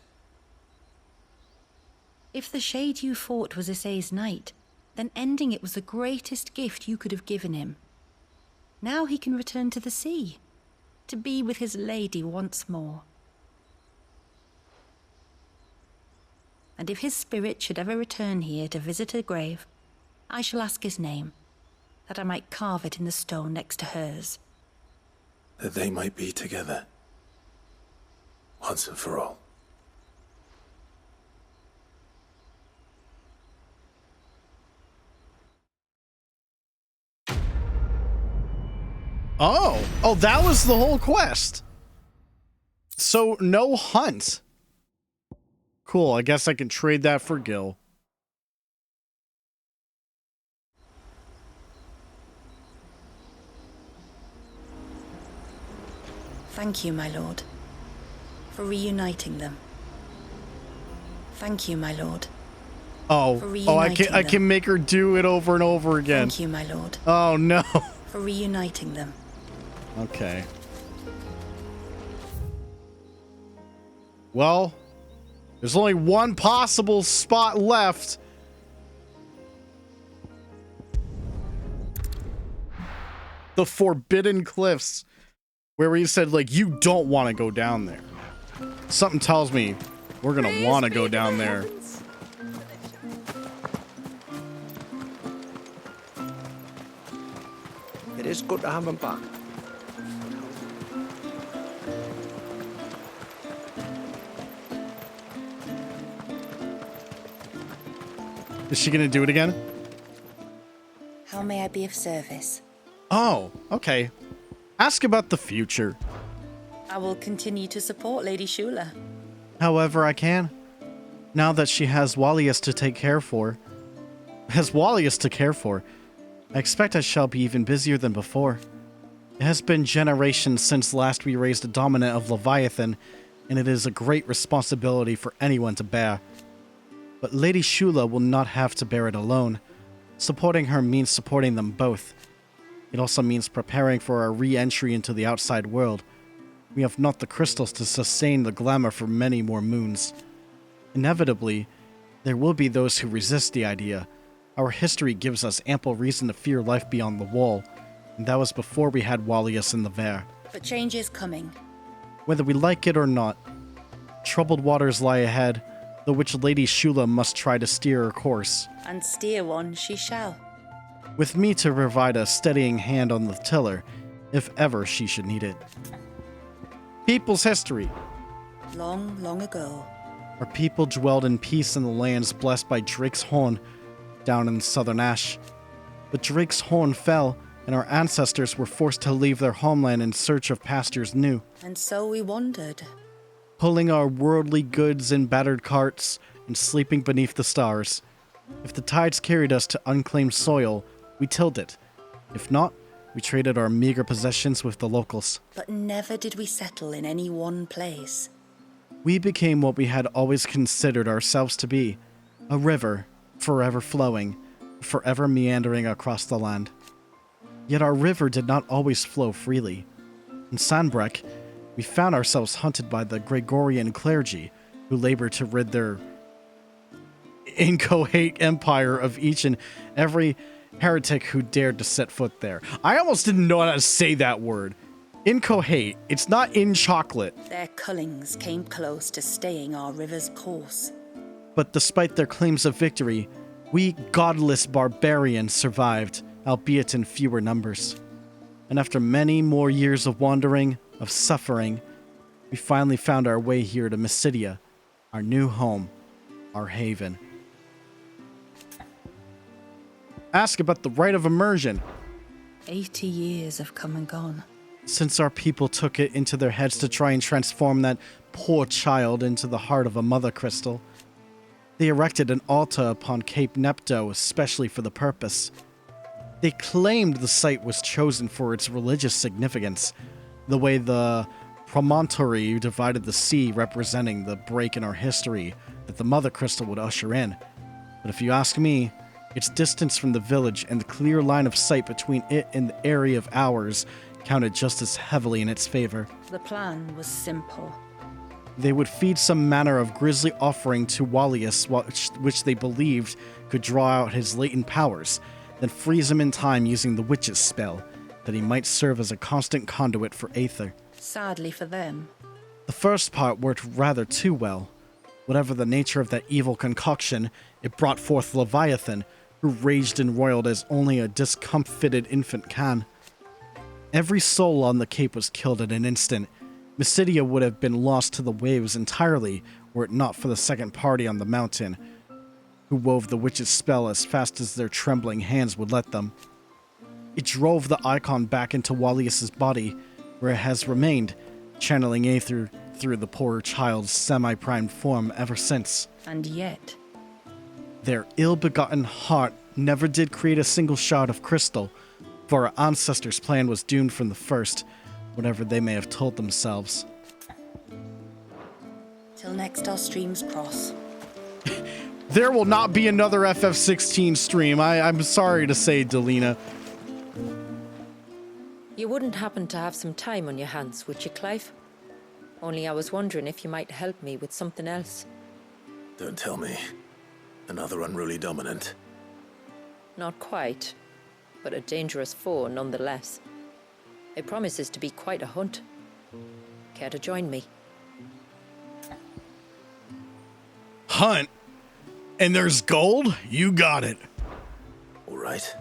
If the shade you fought was Isay's knight, then ending it was the greatest gift you could have given him. Now he can return to the sea, to be with his lady once more. And if his spirit should ever return here to visit her grave, I shall ask his name, that I might carve it in the stone next to hers. That they might be together. Once and for all. Oh, that was the whole quest. So no hunt. Cool, I guess I can trade that for Gil. Thank you, my lord, for reuniting them. Thank you, my lord. Oh, I can make her do it over and over again. Thank you, my lord. Oh no. For reuniting them. Okay. Well, there's only one possible spot left. The Forbidden Cliffs, where we said, like, you don't want to go down there. Something tells me we're going to want to go down there. It is good to have him back. Is she gonna do it again? How may I be of service? Oh, okay. Ask about the future. I will continue to support Lady Shula. However I can. Now that she has Wallius to care for, I expect I shall be even busier than before. It has been generations since last we raised a dominant of Leviathan, and it is a great responsibility for anyone to bear. But Lady Shula will not have to bear it alone. Supporting her means supporting them both. It also means preparing for our re-entry into the outside world. We have not the crystals to sustain the glamour for many more moons. Inevitably, there will be those who resist the idea. Our history gives us ample reason to fear life beyond the wall, and that was before we had Wallius in the Vare. But change is coming. Whether we like it or not, troubled waters lie ahead, though which Lady Shula must try to steer her course. And steer one she shall. With me to provide a steadying hand on the tiller, if ever she should need it. People's history. Long, long ago. Our people dwelled in peace in the lands blessed by Drake's Horn, down in southern Ash. But Drake's Horn fell, and our ancestors were forced to leave their homeland in search of pastures new. And so we wandered. Pulling our worldly goods in battered carts and sleeping beneath the stars. If the tides carried us to unclaimed soil, we tilled it. If not, we traded our meager possessions with the locals. But never did we settle in any one place. We became what we had always considered ourselves to be, a river, forever flowing, forever meandering across the land. Yet our river did not always flow freely. In Sanbreque, we found ourselves hunted by the Gregorian clergy, who labored to rid their inchoate empire of each and every heretic who dared to set foot there. I almost didn't know how to say that word. Inchoate. It's not in chocolate. Their cullings came close to staying our river's course. But despite their claims of victory, we godless barbarians survived, albeit in fewer numbers. And after many more years of wandering, of suffering, we finally found our way here to Mysidia, our new home, our haven. Ask about the rite of immersion. 80 years have come and gone. Since our people took it into their heads to try and transform that poor child into the heart of a mother crystal, they erected an altar upon Cape Nepto especially for the purpose. They claimed the site was chosen for its religious significance, the way the promontory divided the sea representing the break in our history that the mother crystal would usher in. But if you ask me, its distance from the village and the clear line of sight between it and the area of ours counted just as heavily in its favor. The plan was simple. They would feed some manner of grisly offering to Wallius, which they believed could draw out his latent powers, then freeze him in time using the witch's spell, that he might serve as a constant conduit for Aether. Sadly for them. The first part worked rather too well. Whatever the nature of that evil concoction, it brought forth Leviathan, who raged and roiled as only a discomfited infant can. Every soul on the cape was killed in an instant. Mysidia would have been lost to the waves entirely were it not for the second party on the mountain, who wove the witch's spell as fast as their trembling hands would let them. It drove the icon back into Wallius's body, where it has remained, channeling Aether through the poor child's semi-primed form ever since. And yet, their ill-begotten heart never did create a single shard of crystal, for our ancestors' plan was doomed from the first, whatever they may have told themselves. Till next our streams cross. There will not be another FF16 stream. I'm sorry to say, Delina. You wouldn't happen to have some time on your hands, would you, Clive? Only I was wondering if you might help me with something else. Don't tell me. Another unruly dominant. Not quite, but a dangerous foe nonetheless. It promises to be quite a hunt. Care to join me? Hunt? And there's gold? You got it. All right.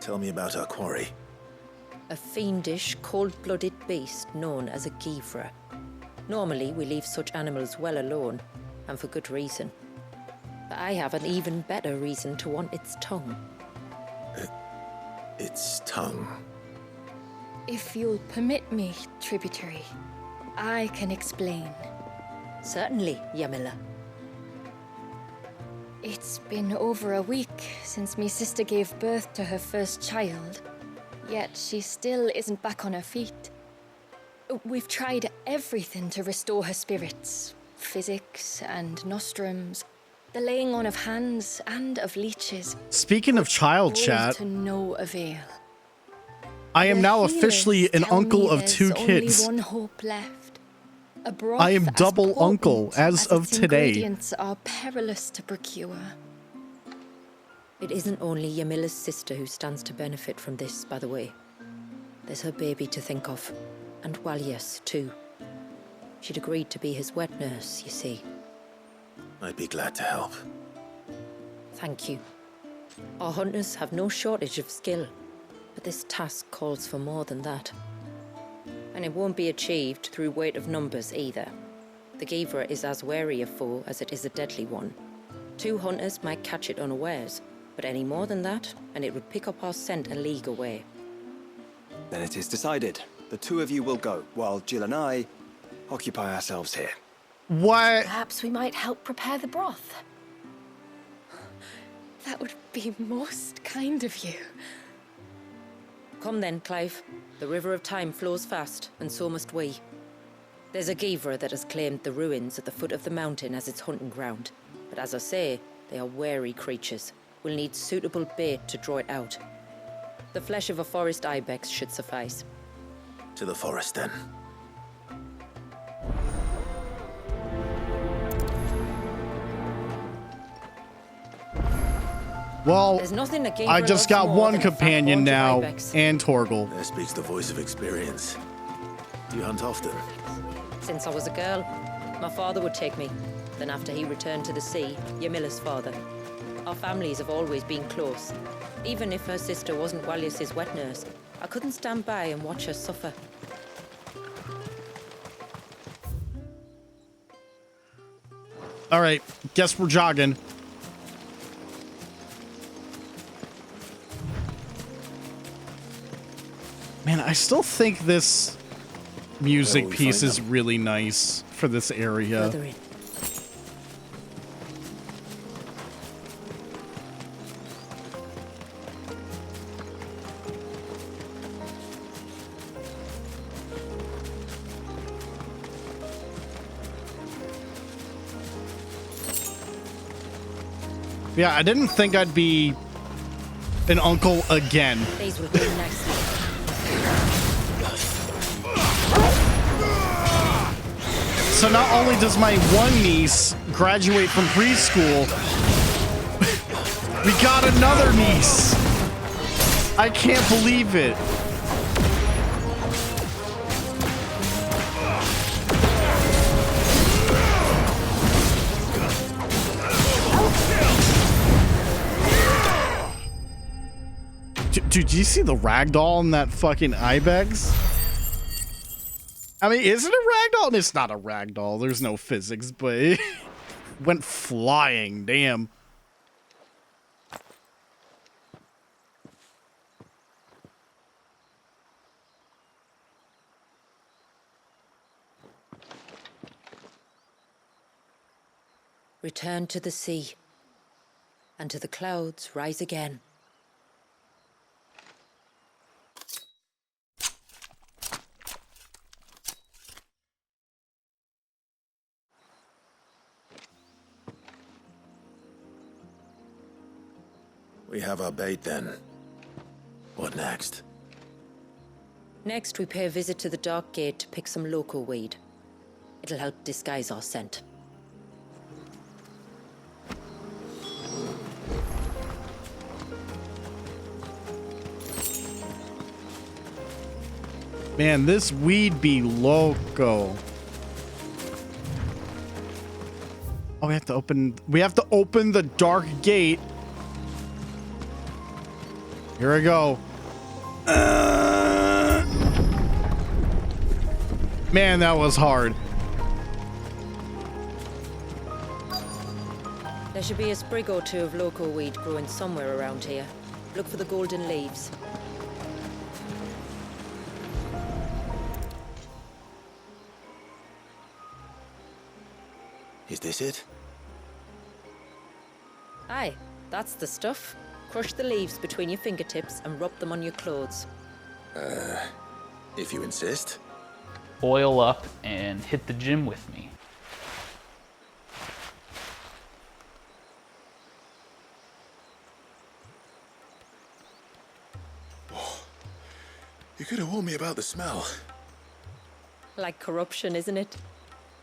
Tell me about our quarry. A fiendish, cold-blooded beast known as a Givra. Normally, we leave such animals well alone, and for good reason. But I have an even better reason to want its tongue. Its tongue. If you'll permit me, tributary, I can explain. Certainly, Yamila. It's been over a week since me sister gave birth to her first child, yet she still isn't back on her feet. We've tried everything to restore her spirits. Physics and nostrums, the laying on of hands and of leeches. Speaking of child All chat, to no avail. I am The now healers officially an tell uncle me of there's 2 kids. Only one hope left. A broth I am as double potent uncle as of its today. Ingredients are perilous to procure. It isn't only Yamila's sister who stands to benefit from this, by the way. There's her baby to think of, and Walias, too. She'd agreed to be his wet nurse, you see. I'd be glad to help. Thank you. Our hunters have no shortage of skill, but this task calls for more than that. And it won't be achieved through weight of numbers either. The Givra is as wary a foe as it is a deadly one. 2 hunters might catch it unawares, but any more than that, and it would pick up our scent a league away. Then it is decided. The 2 of you will go, while Jill and I occupy ourselves here. What? Perhaps we might help prepare the broth. That would be most kind of you. Come then, Clive. The river of time flows fast, and so must we. There's a Givra that has claimed the ruins at the foot of the mountain as its hunting ground. But as I say, they are wary creatures. We'll need suitable bait to draw it out. The flesh of a forest ibex should suffice. To the forest, then. Well, There's nothing a Givra I just loves got more one than a fat companion haunted now, ibex. and Torgal. There speaks the voice of experience. Do you hunt often? Since I was a girl, my father would take me. Then after he returned to the sea, Yamila's father. Our families have always been close. Even if her sister wasn't Walias's wet nurse, I couldn't stand by and watch her suffer. All right, guess we're jogging. Man, I still think this music piece is really nice for this area. Further in. Yeah, I didn't think I'd be an uncle again. These will go nicely. So not only does my one niece graduate from preschool, we got another niece. I can't believe it. Dude, do you see the ragdoll in that fucking ibex? I mean, is it a ragdoll? It's not a ragdoll. There's no physics, but it went flying. Damn. Return to the sea, and to the clouds rise again. We have our bait then. What next? Next, we pay a visit to the Dark Gate to pick some local weed. It'll help disguise our scent. Man, this weed be loco. Oh, we have to open the Dark Gate. Here I go. Man, that was hard. There should be a sprig or two of local weed growing somewhere around here. Look for the golden leaves. Is this it? Aye, that's the stuff. Crush the leaves between your fingertips and rub them on your clothes. If you insist. Oil up and hit the gym with me. You could have warned me about the smell. Like corruption, isn't it?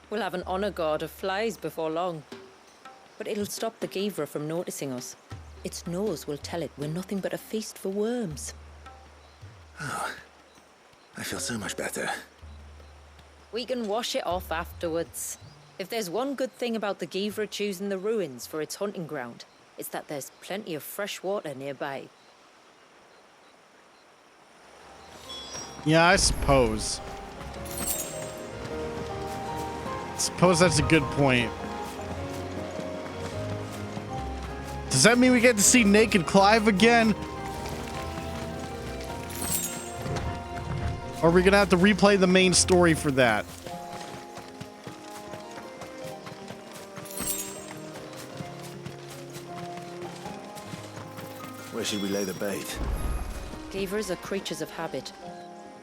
We'll have an honor guard of flies before long. But it'll stop the Givra from noticing us. Its nose will tell it we're nothing but a feast for worms. Oh, I feel so much better. We can wash it off afterwards. If there's one good thing about the Givra choosing the ruins for its hunting ground, it's that there's plenty of fresh water nearby. Yeah, I suppose. Suppose that's a good point. Does that mean we get to see Naked Clive again? Or are we gonna have to replay the main story for that? Where should we lay the bait? Givras are creatures of habit.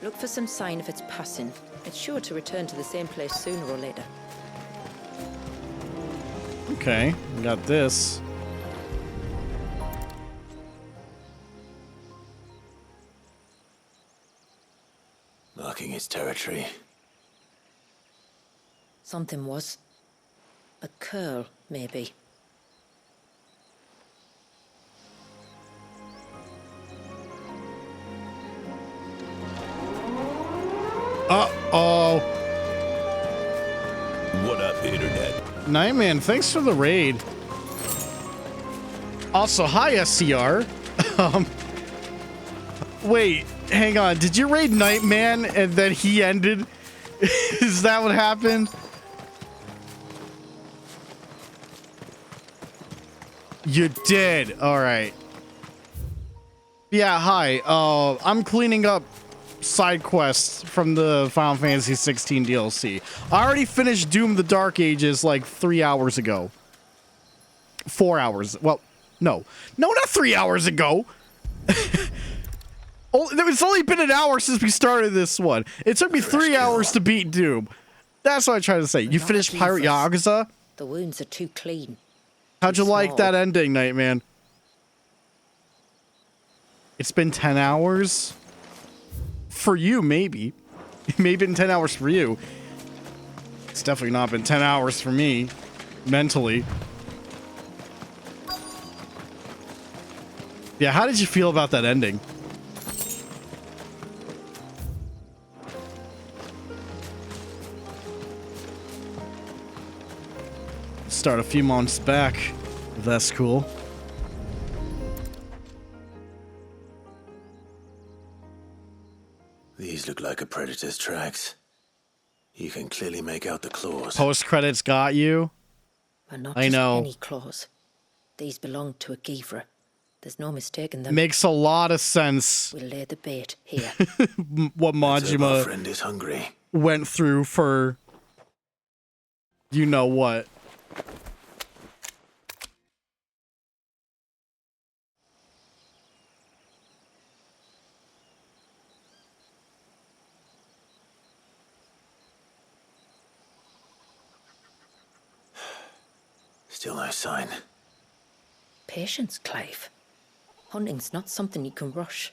Look for some sign of its passing. It's sure to return to the same place sooner or later. Okay, we got this. Marking its territory. Something was. A curl, maybe. Uh-oh. What up, Internet? Nightman, thanks for the raid. Also, hi, SCR. Wait, hang on. Did you raid Nightman and then he ended? Is that what happened? You did. All right. Yeah, hi. I'm cleaning up side quests from the Final Fantasy XVI DLC. I already finished Doom the Dark Ages like 3 hours ago. 4 hours. Well, no, not 3 hours ago. It's only been an hour since we started this one. It took me 3 hours to beat Doom. That's what I tried to say. You finished Pirate Yakuza? The wounds are too clean. How'd you like that ending, Nightman? It's been 10 hours? For you, maybe. It may have been 10 hours for you. It's definitely not been 10 hours for me. Mentally. Yeah, how did you feel about that ending? Start a few months back, if that's cool. These look like a predator's tracks. You can clearly make out the claws. Post credits got you. But not I just know. any claws. These belong to a Givra. There's no mistaking them. Makes a lot of sense. We'll lay the bait here. What Majima friend is hungry. went through for you know what. Still no sign. Patience, Clive. Hunting's not something you can rush.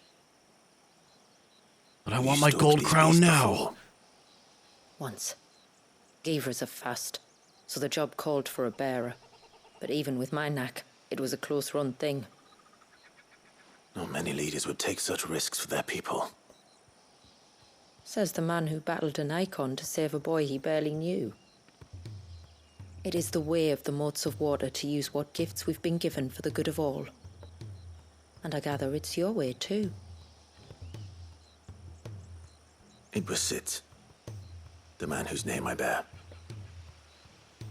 But I want my gold crown now. Once. Givras are fast, so the job called for a bearer. But even with my knack, it was a close-run thing. Not many leaders would take such risks for their people. Says the man who battled an icon to save a boy he barely knew. It is the way of the moats of water to use what gifts we've been given for the good of all. And I gather it's your way too. It was Sid, the man whose name I bear.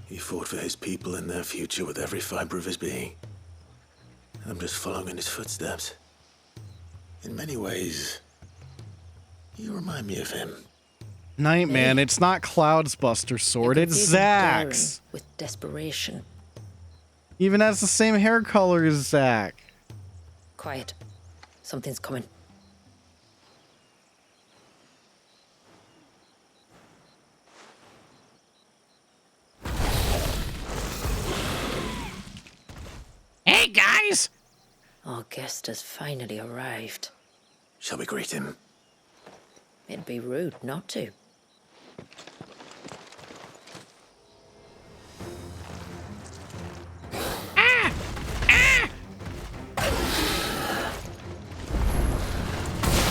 He fought for his people and their future with every fiber of his being. I'm just following in his footsteps. In many ways, you remind me of him. Nightman, it's not Cloud's Buster Sword, it's Zack's. With desperation. Even has the same hair color as Zack. Quiet. Something's coming. Hey, guys! Our guest has finally arrived. Shall we greet him? It'd be rude not to.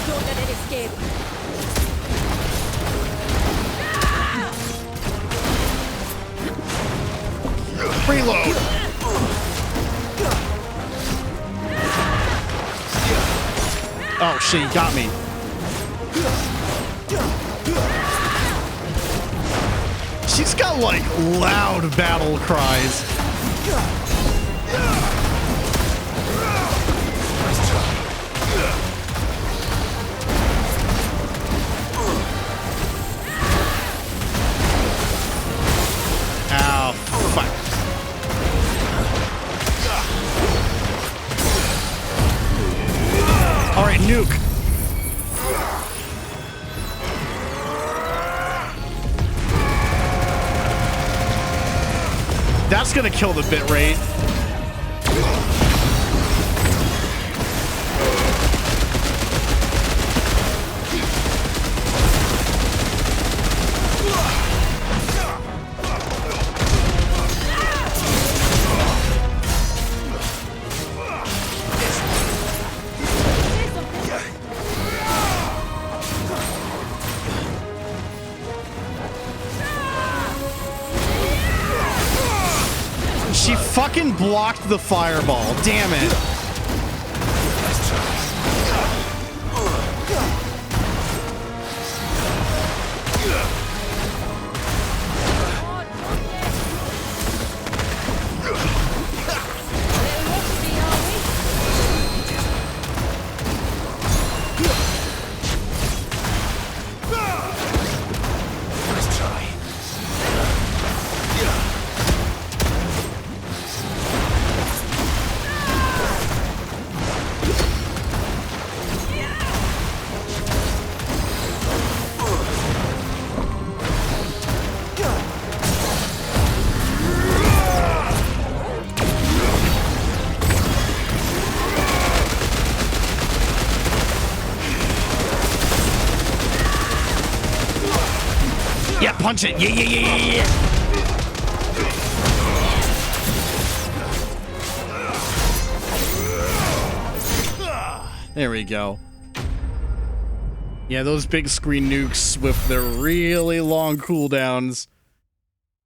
Don't let it escape. Preload! Oh shit, he got me. She's got like loud battle cries. Ow, fuck. All right, nuke. That's gonna kill the bit rate. She fucking blocked the fireball. Damn it. Yeah, punch it. Yeah, yeah, yeah, yeah, yeah. There we go. Yeah, those big screen nukes with their really long cooldowns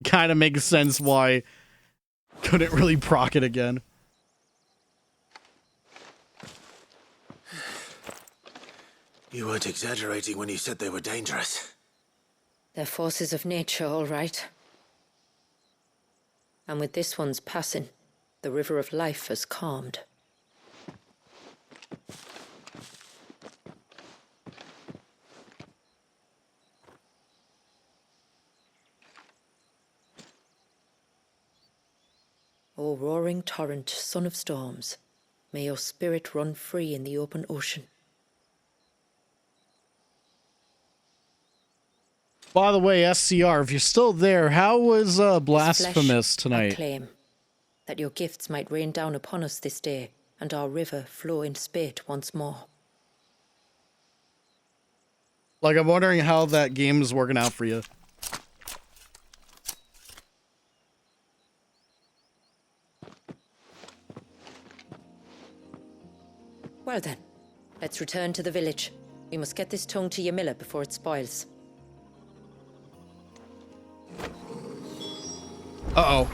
kind of makes sense why couldn't really proc it again. You weren't exaggerating when you said they were dangerous. They're forces of nature, all right. And with this one's passing, the river of life has calmed. O roaring torrent, son of storms, may your spirit run free in the open ocean. By the way, SCR, if you're still there, how was Blasphemous tonight? I claim that your gifts might rain down upon us this day, and our river flow in spate once more. Like, I'm wondering how that game is working out for you. Well then, let's return to the village. We must get this tongue to Yamila before it spoils. Uh-oh.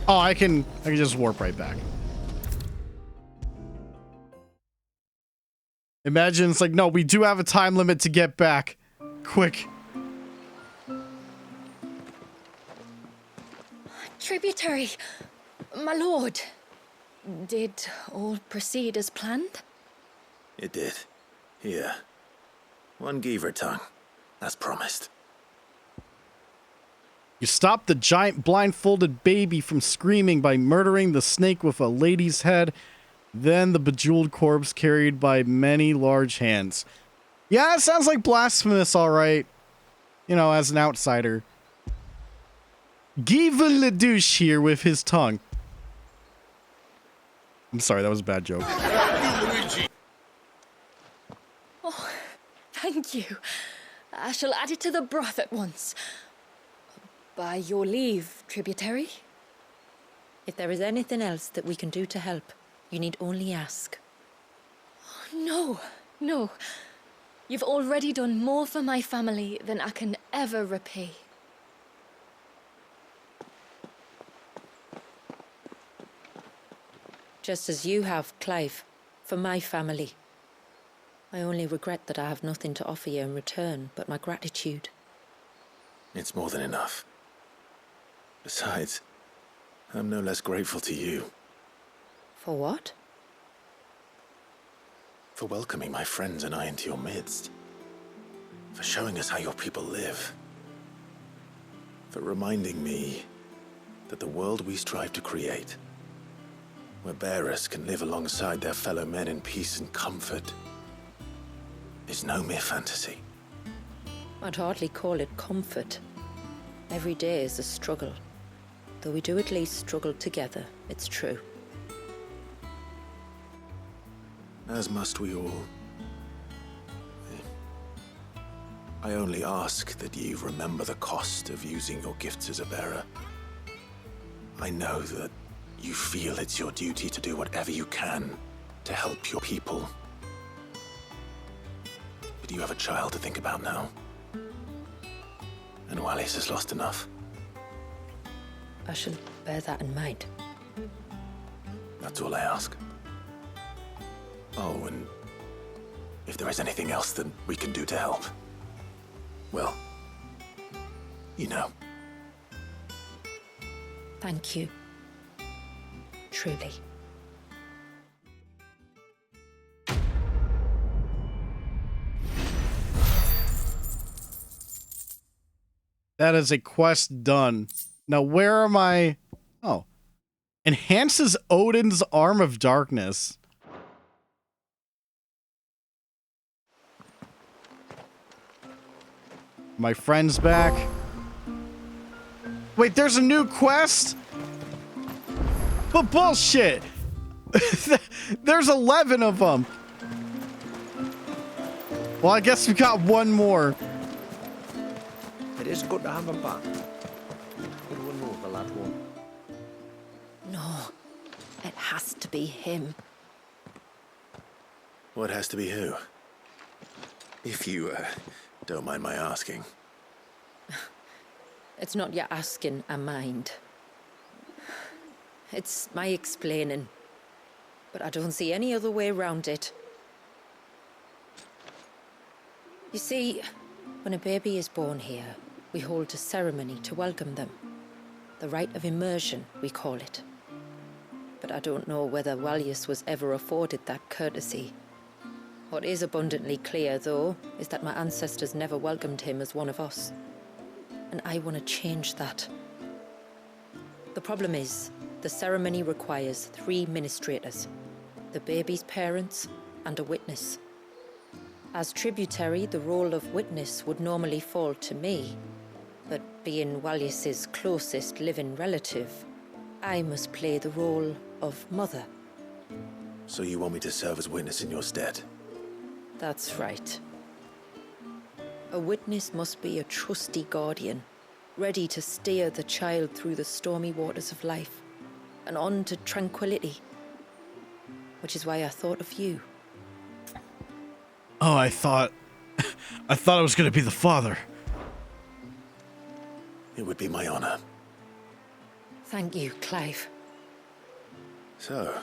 Oh, I can just warp right back. Imagine it's like, no, we do have a time limit to get back. Quick. Tributary, my lord. Did all proceed as planned? It did. Here. 1 Geaver tongue, as promised. You stopped the giant blindfolded baby from screaming by murdering the snake with a lady's head, then the bejeweled corpse carried by many large hands. Yeah, it sounds like blasphemous, all right. You know, as an outsider. Give le douche here with his tongue. I'm sorry, that was a bad joke. Oh, thank you. I shall add it to the broth at once. By your leave, Tributary. If there is anything else that we can do to help, you need only ask. No, no. You've already done more for my family than I can ever repay. Just as you have, Clive, for my family. I only regret that I have nothing to offer you in return but my gratitude. It's more than enough. Besides, I'm no less grateful to you. For what? For welcoming my friends and I into your midst. For showing us how your people live. For reminding me that the world we strive to create, where bearers can live alongside their fellow men in peace and comfort, is no mere fantasy. I'd hardly call it comfort. Every day is a struggle. Though we do at least struggle together, it's true. As must we all. I only ask that you remember the cost of using your gifts as a bearer. I know that you feel it's your duty to do whatever you can to help your people. But you have a child to think about now. And Wallis has lost enough. I shall bear that in mind. That's all I ask. Oh, and if there is anything else that we can do to help, well, you know. Thank you. Truly. That is a quest done. Now, where am I? Oh. Enhances Odin's Arm of Darkness. My friend's back. Wait, there's a new quest? But bullshit! There's 11 of them. Well, I guess we got one more. It is good to have him back. Good one more, the lad won't. No, it has to be him. What has to be who? If you, don't mind my asking. It's not your asking, I mind. It's my explaining. But I don't see any other way around it. You see, when a baby is born here, we hold a ceremony to welcome them. The rite of immersion, we call it. But I don't know whether Wallius was ever afforded that courtesy. What is abundantly clear, though, is that my ancestors never welcomed him as one of us. And I want to change that. The problem is, the ceremony requires 3 ministrators, the baby's parents and a witness. As tributary, the role of witness would normally fall to me, but being Wallius's closest living relative, I must play the role of mother. So you want me to serve as witness in your stead? That's right. A witness must be a trusty guardian, ready to steer the child through the stormy waters of life and on to tranquility. Which is why I thought of you. Oh, I thought I was going to be the father. It would be my honor. Thank you, Clive. So,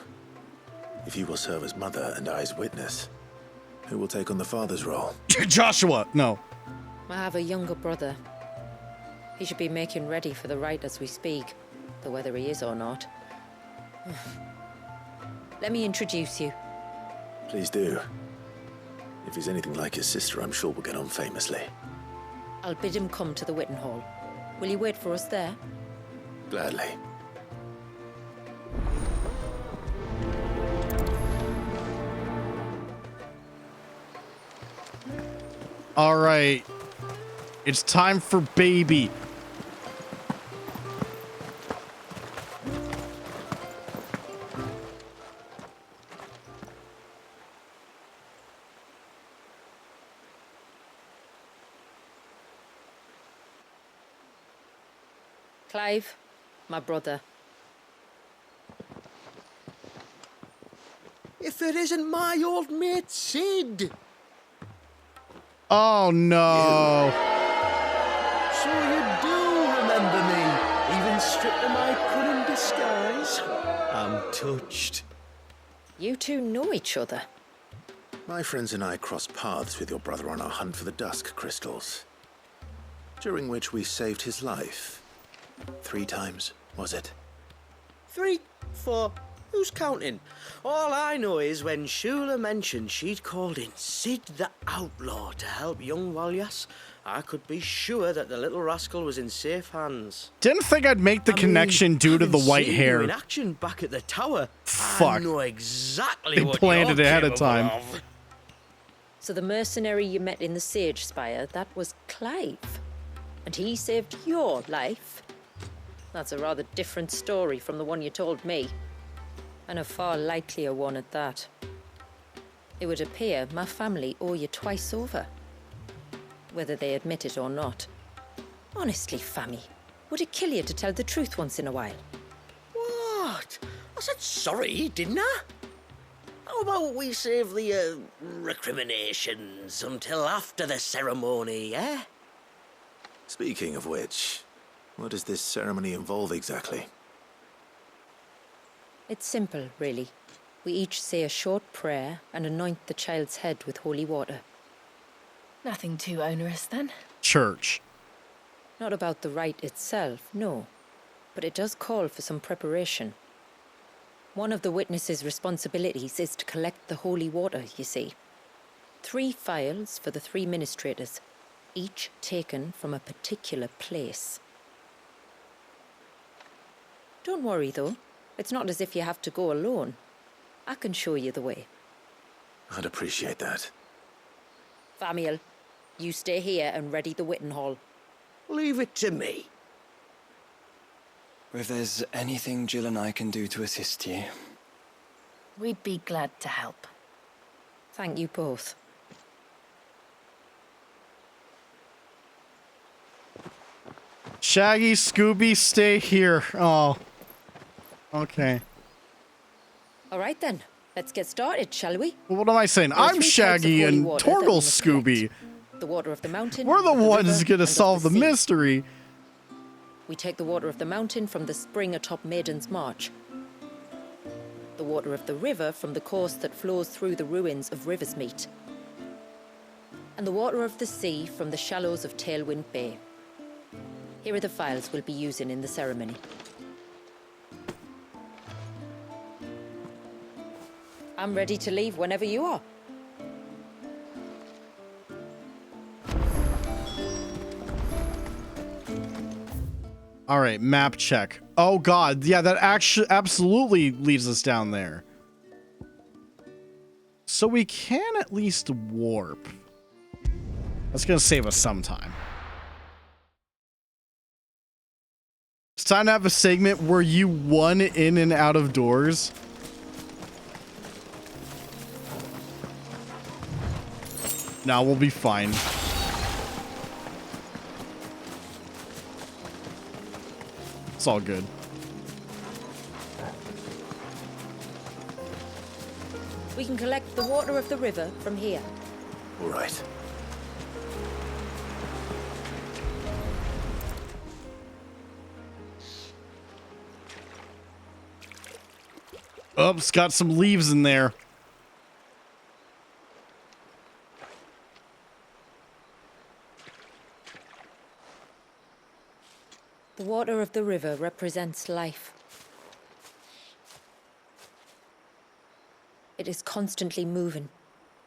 if you will serve as mother and I as witness, who will take on the father's role? Joshua! No. I have a younger brother. He should be making ready for the rite as we speak. though whether he is or not. Let me introduce you. Please do. If he's anything like his sister, I'm sure we'll get on famously. I'll bid him come to the Witten Hall. Will you wait for us there? Gladly. All right. It's time for baby. Clive, my brother. If it isn't my old mate Sid! Oh no. So you do remember me, even stripped of my cunning disguise? I'm touched. You two know each other. My friends and I crossed paths with your brother on our hunt for the dusk crystals, during which we saved his life. 3 times, was it? 3, 4, who's counting? All I know is when Shula mentioned she'd called in Sid the Outlaw to help young Walyas, I could be sure that the little rascal was in safe hands. Didn't think I'd make the connection due to the white having seen hair. you in action back at the tower, I Fuck. know exactly They what planned you're it ahead of capable time. of. So the mercenary you met in the Sage Spire, that was Clive. And he saved your life. That's a rather different story from the one you told me. And a far likelier one at that. It would appear my family owe you twice over. Whether they admit it or not. Honestly, Fammy, would it kill you to tell the truth once in a while? What? I said sorry, didn't I? How about we save the recriminations until after the ceremony, eh? Speaking of which, what does this ceremony involve exactly? It's simple, really. We each say a short prayer and anoint the child's head with holy water. Nothing too onerous then. Church. Not about the rite itself, no. But it does call for some preparation. One of the witnesses' responsibilities is to collect the holy water, you see. 3 phials for the 3 ministrators, each taken from a particular place. Don't worry, though. It's not as if you have to go alone. I can show you the way. I'd appreciate that. Famiel, you stay here and ready the Witten Hall. Leave it to me. If there's anything Jill and I can do to assist you. We'd be glad to help. Thank you both. Shaggy, Scooby, stay here. Oh. Okay. All right then, let's get started, shall we? What am I saying? There are I'm 3 types of Shaggy holy and water that we Turtle's must Scooby. collect. The water of the mountain. We're the of ones river, gonna and of solve the sea. mystery. We take the water of the mountain from the spring atop Maiden's March. The water of the river from the course that flows through the ruins of Riversmeet. And the water of the sea from the shallows of Tailwind Bay. Here are the phials we'll be using in the ceremony. I'm ready to leave whenever you are. All right, map check. Oh god, yeah, that actually absolutely leads us down there. So we can at least warp. That's gonna save us some time. It's time to have a segment where you run in and out of doors. Now we'll be fine. It's all good. We can collect the water of the river from here. All right. Oops, got some leaves in there. The water of the river represents life. It is constantly moving,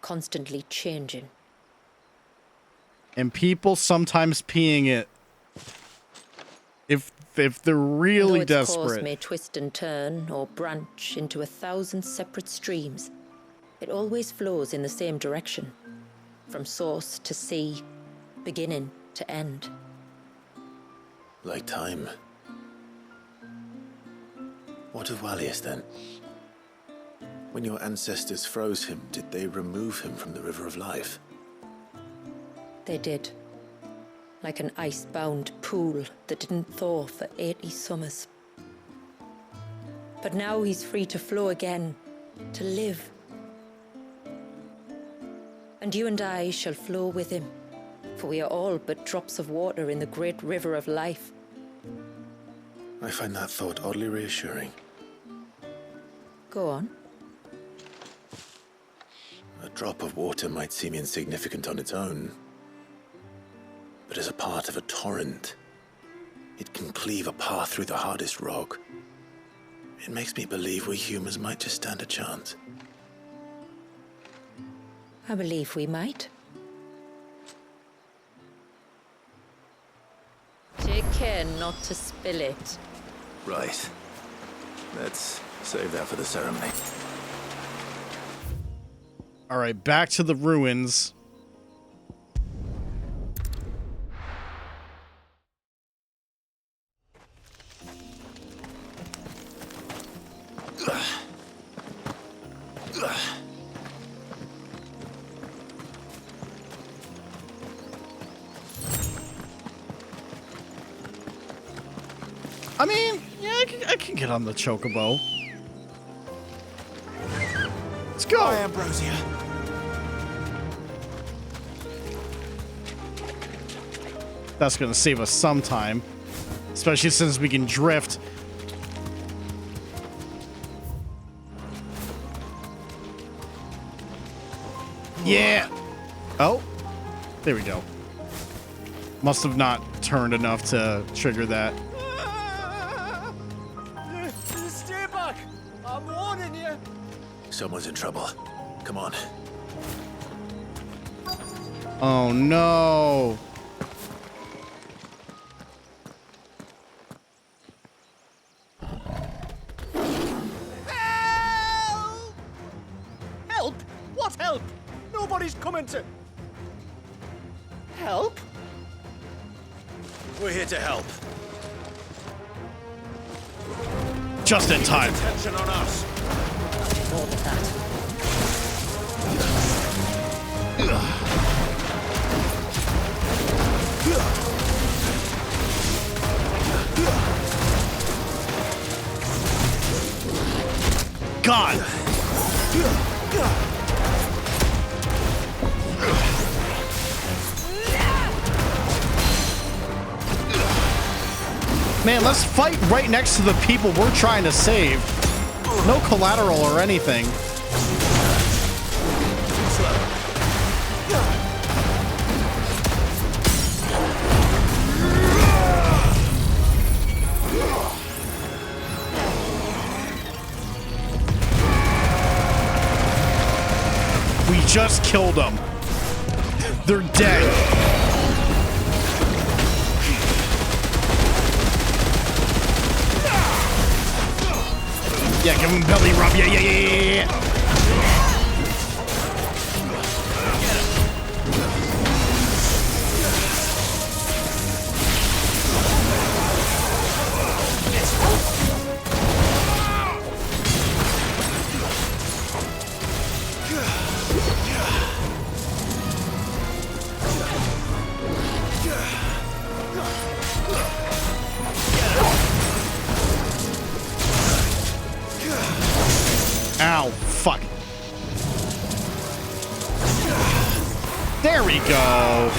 constantly changing. And people sometimes peeing it. If they're really Though its course desperate. may twist and turn or branch into 1,000 separate streams, it always flows in the same direction, from source to sea, beginning to end. Like time. What of Wallius then? When your ancestors froze him, did they remove him from the River of Life? They did. Like an ice-bound pool that didn't thaw for 80 summers. But now he's free to flow again, to live. And you and I shall flow with him, for we are all but drops of water in the great river of life. I find that thought oddly reassuring. Go on. A drop of water might seem insignificant on its own, but as a part of a torrent, it can cleave a path through the hardest rock. It makes me believe we humans might just stand a chance. I believe we might. Take care not to spill it. Right. Let's save that for the ceremony. All right, back to the ruins. I mean, yeah, I can get on the chocobo. Let's go. Hi, Ambrosia. That's gonna save us some time, especially since we can drift. Yeah. Oh, there we go. Must have not turned enough to trigger that. Stay back! I'm warning you! Someone's in trouble. Come on. Oh no. Help! What help? Nobody's coming to... Help? We're here to help. Just in time. Attention on us. More than that. God. Man, let's fight right next to the people we're trying to save. No collateral or anything. We just killed them. They're dead. Yeah, give him belly rub. Yeah. Ow, fuck. There we go.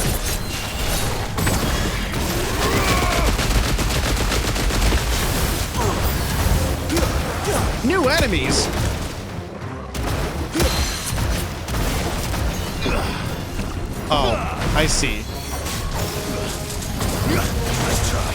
New enemies. Oh, I see. Let's try.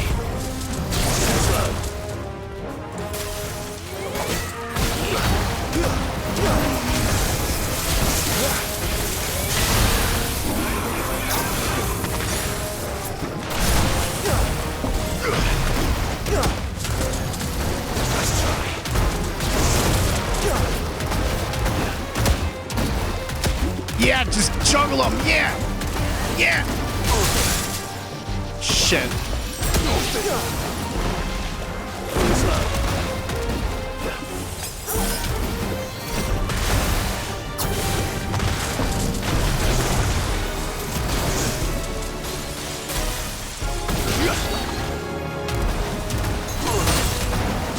Yeah, just juggle them. Yeah. Yeah. Shit.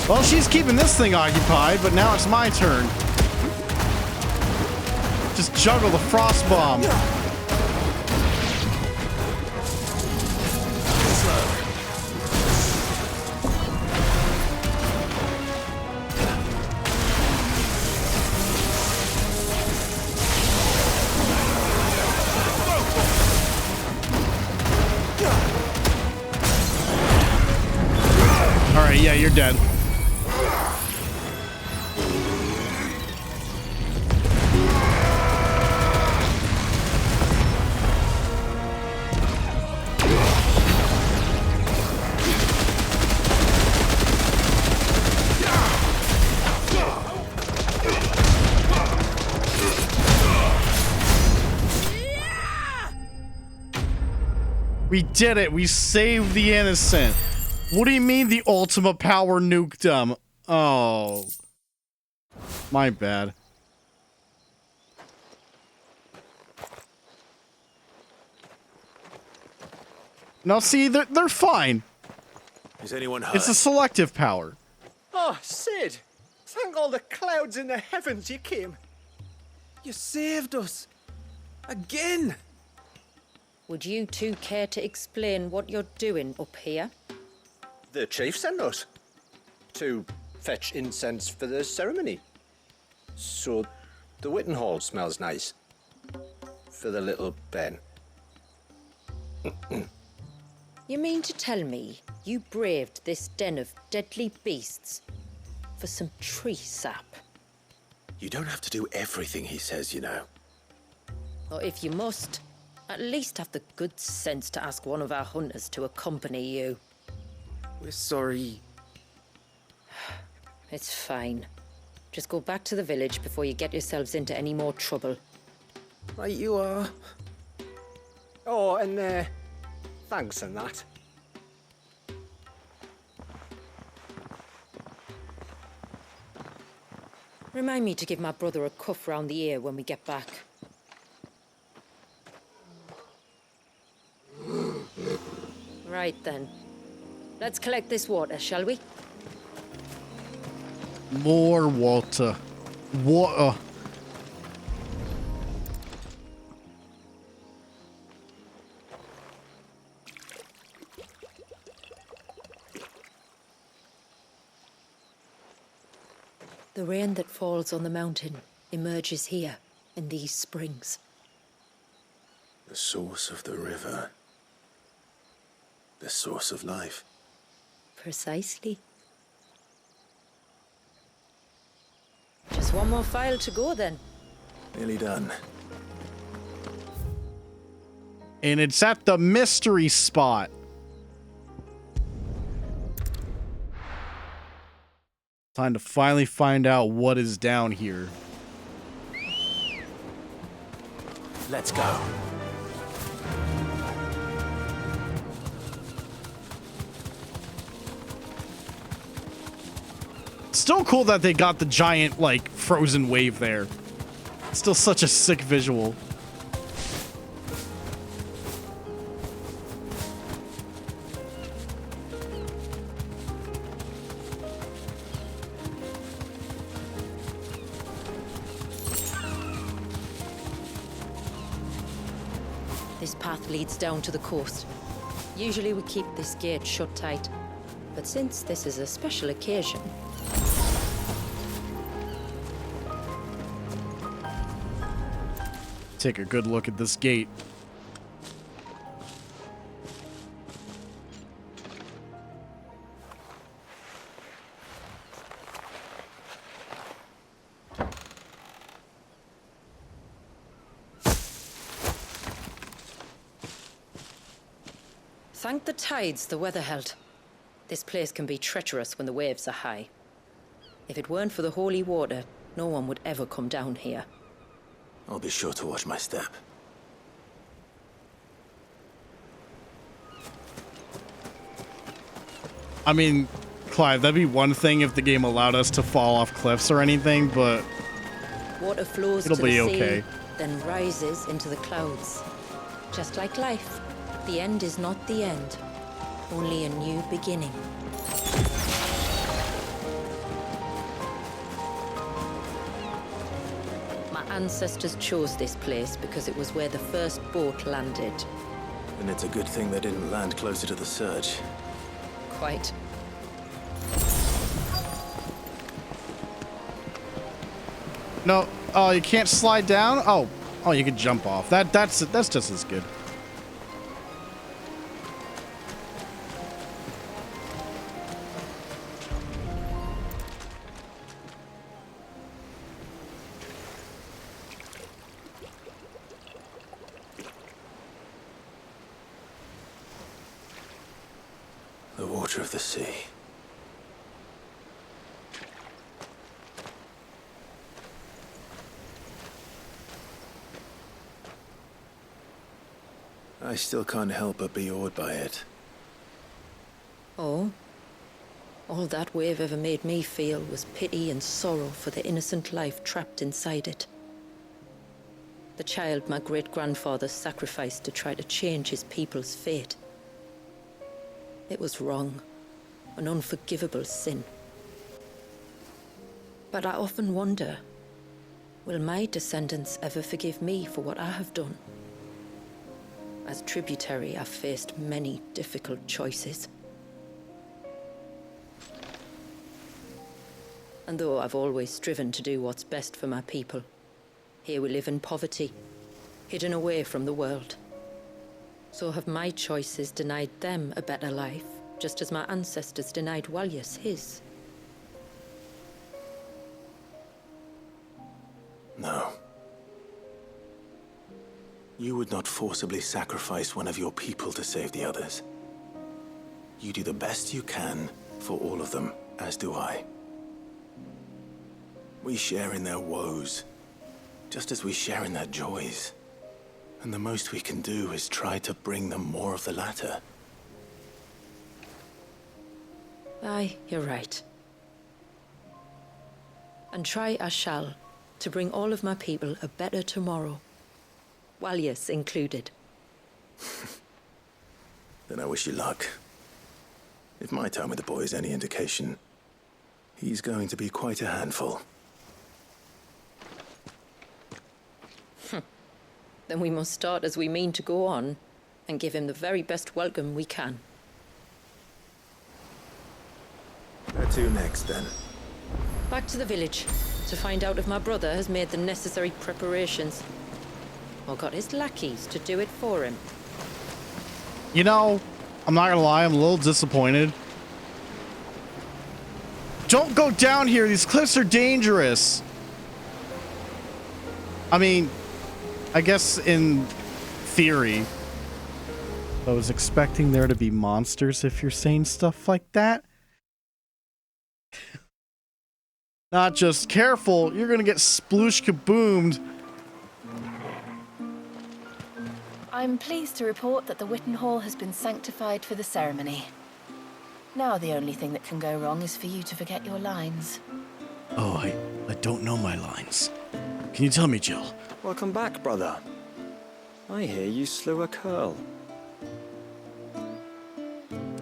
Well, she's keeping this thing occupied, but now it's my turn. Just juggle the frost bomb. All right, yeah, you're dead. We did it. We saved the innocent. What do you mean the ultimate power nuked them? Oh. My bad. No, see, they're fine. Is anyone hurt? It's a selective power. Oh, Sid! Thank all the clouds in the heavens you came. You saved us. Again! Would you two care to explain what you're doing up here? The chief sent us to fetch incense for the ceremony. So the Witten Hall smells nice. For the little Ben. You mean to tell me you braved this den of deadly beasts for some tree sap? You don't have to do everything he says, you know. Or if you must, at least have the good sense to ask one of our hunters to accompany you. We're sorry. It's fine. Just go back to the village before you get yourselves into any more trouble. Right you are. Oh, and thanks and that. Remind me to give my brother a cuff round the ear when we get back. Right then. Let's collect this water, shall we? More water. Water. The rain that falls on the mountain emerges here, in these springs. The source of the river. The source of life. Precisely. Just one more file to go then. Nearly done. And it's at the mystery spot. Time to finally find out what is down here. Let's go. Still cool that they got the giant, like, frozen wave there. Still such a sick visual. This path leads down to the coast. Usually we keep this gate shut tight, but since this is a special occasion... Take a good look at this gate. Thank the tides the weather held. This place can be treacherous when the waves are high. If it weren't for the holy water, no one would ever come down here. I'll be sure to watch my step. I mean, Clive, that'd be one thing if the game allowed us to fall off cliffs or anything, but Water flows it'll to the be sea, okay. then rises into the clouds. Just like life, the end is not the end, only a new beginning. My ancestors chose this place because it was where the first boat landed. And it's a good thing they didn't land closer to the surge. Quite. No, oh, you can't slide down? Oh, you can jump off. That's just as good. The water of the sea. I still can't help but be awed by it. Oh? All that wave ever made me feel was pity and sorrow for the innocent life trapped inside it. The child my great-grandfather sacrificed to try to change his people's fate. It was wrong, an unforgivable sin. But I often wonder, will my descendants ever forgive me for what I have done? As tributary, I've faced many difficult choices. And though I've always striven to do what's best for my people, here we live in poverty, hidden away from the world. So have my choices denied them a better life, just as my ancestors denied Walyas his? No. You would not forcibly sacrifice one of your people to save the others. You do the best you can for all of them, as do I. We share in their woes, just as we share in their joys. And the most we can do is try to bring them more of the latter. Aye, you're right. And try I shall, to bring all of my people a better tomorrow. Walyas included. Then I wish you luck. If my time with the boy is any indication, he's going to be quite a handful. Then we must start as we mean to go on, and give him the very best welcome we can. Where to next, then? Back to the village, to find out if my brother has made the necessary preparations. Or got his lackeys to do it for him. You know, I'm not gonna lie, I'm a little disappointed. Don't go down here, these cliffs are dangerous. I mean, I guess in theory, I was expecting there to be monsters if you're saying stuff like that. Not just careful, you're gonna get sploosh kaboomed. I'm pleased to report that the Witten Hall has been sanctified for the ceremony. Now the only thing that can go wrong is for you to forget your lines. Oh, I don't know my lines. Can you tell me, Jill? Welcome back, brother. I hear you slew a curl.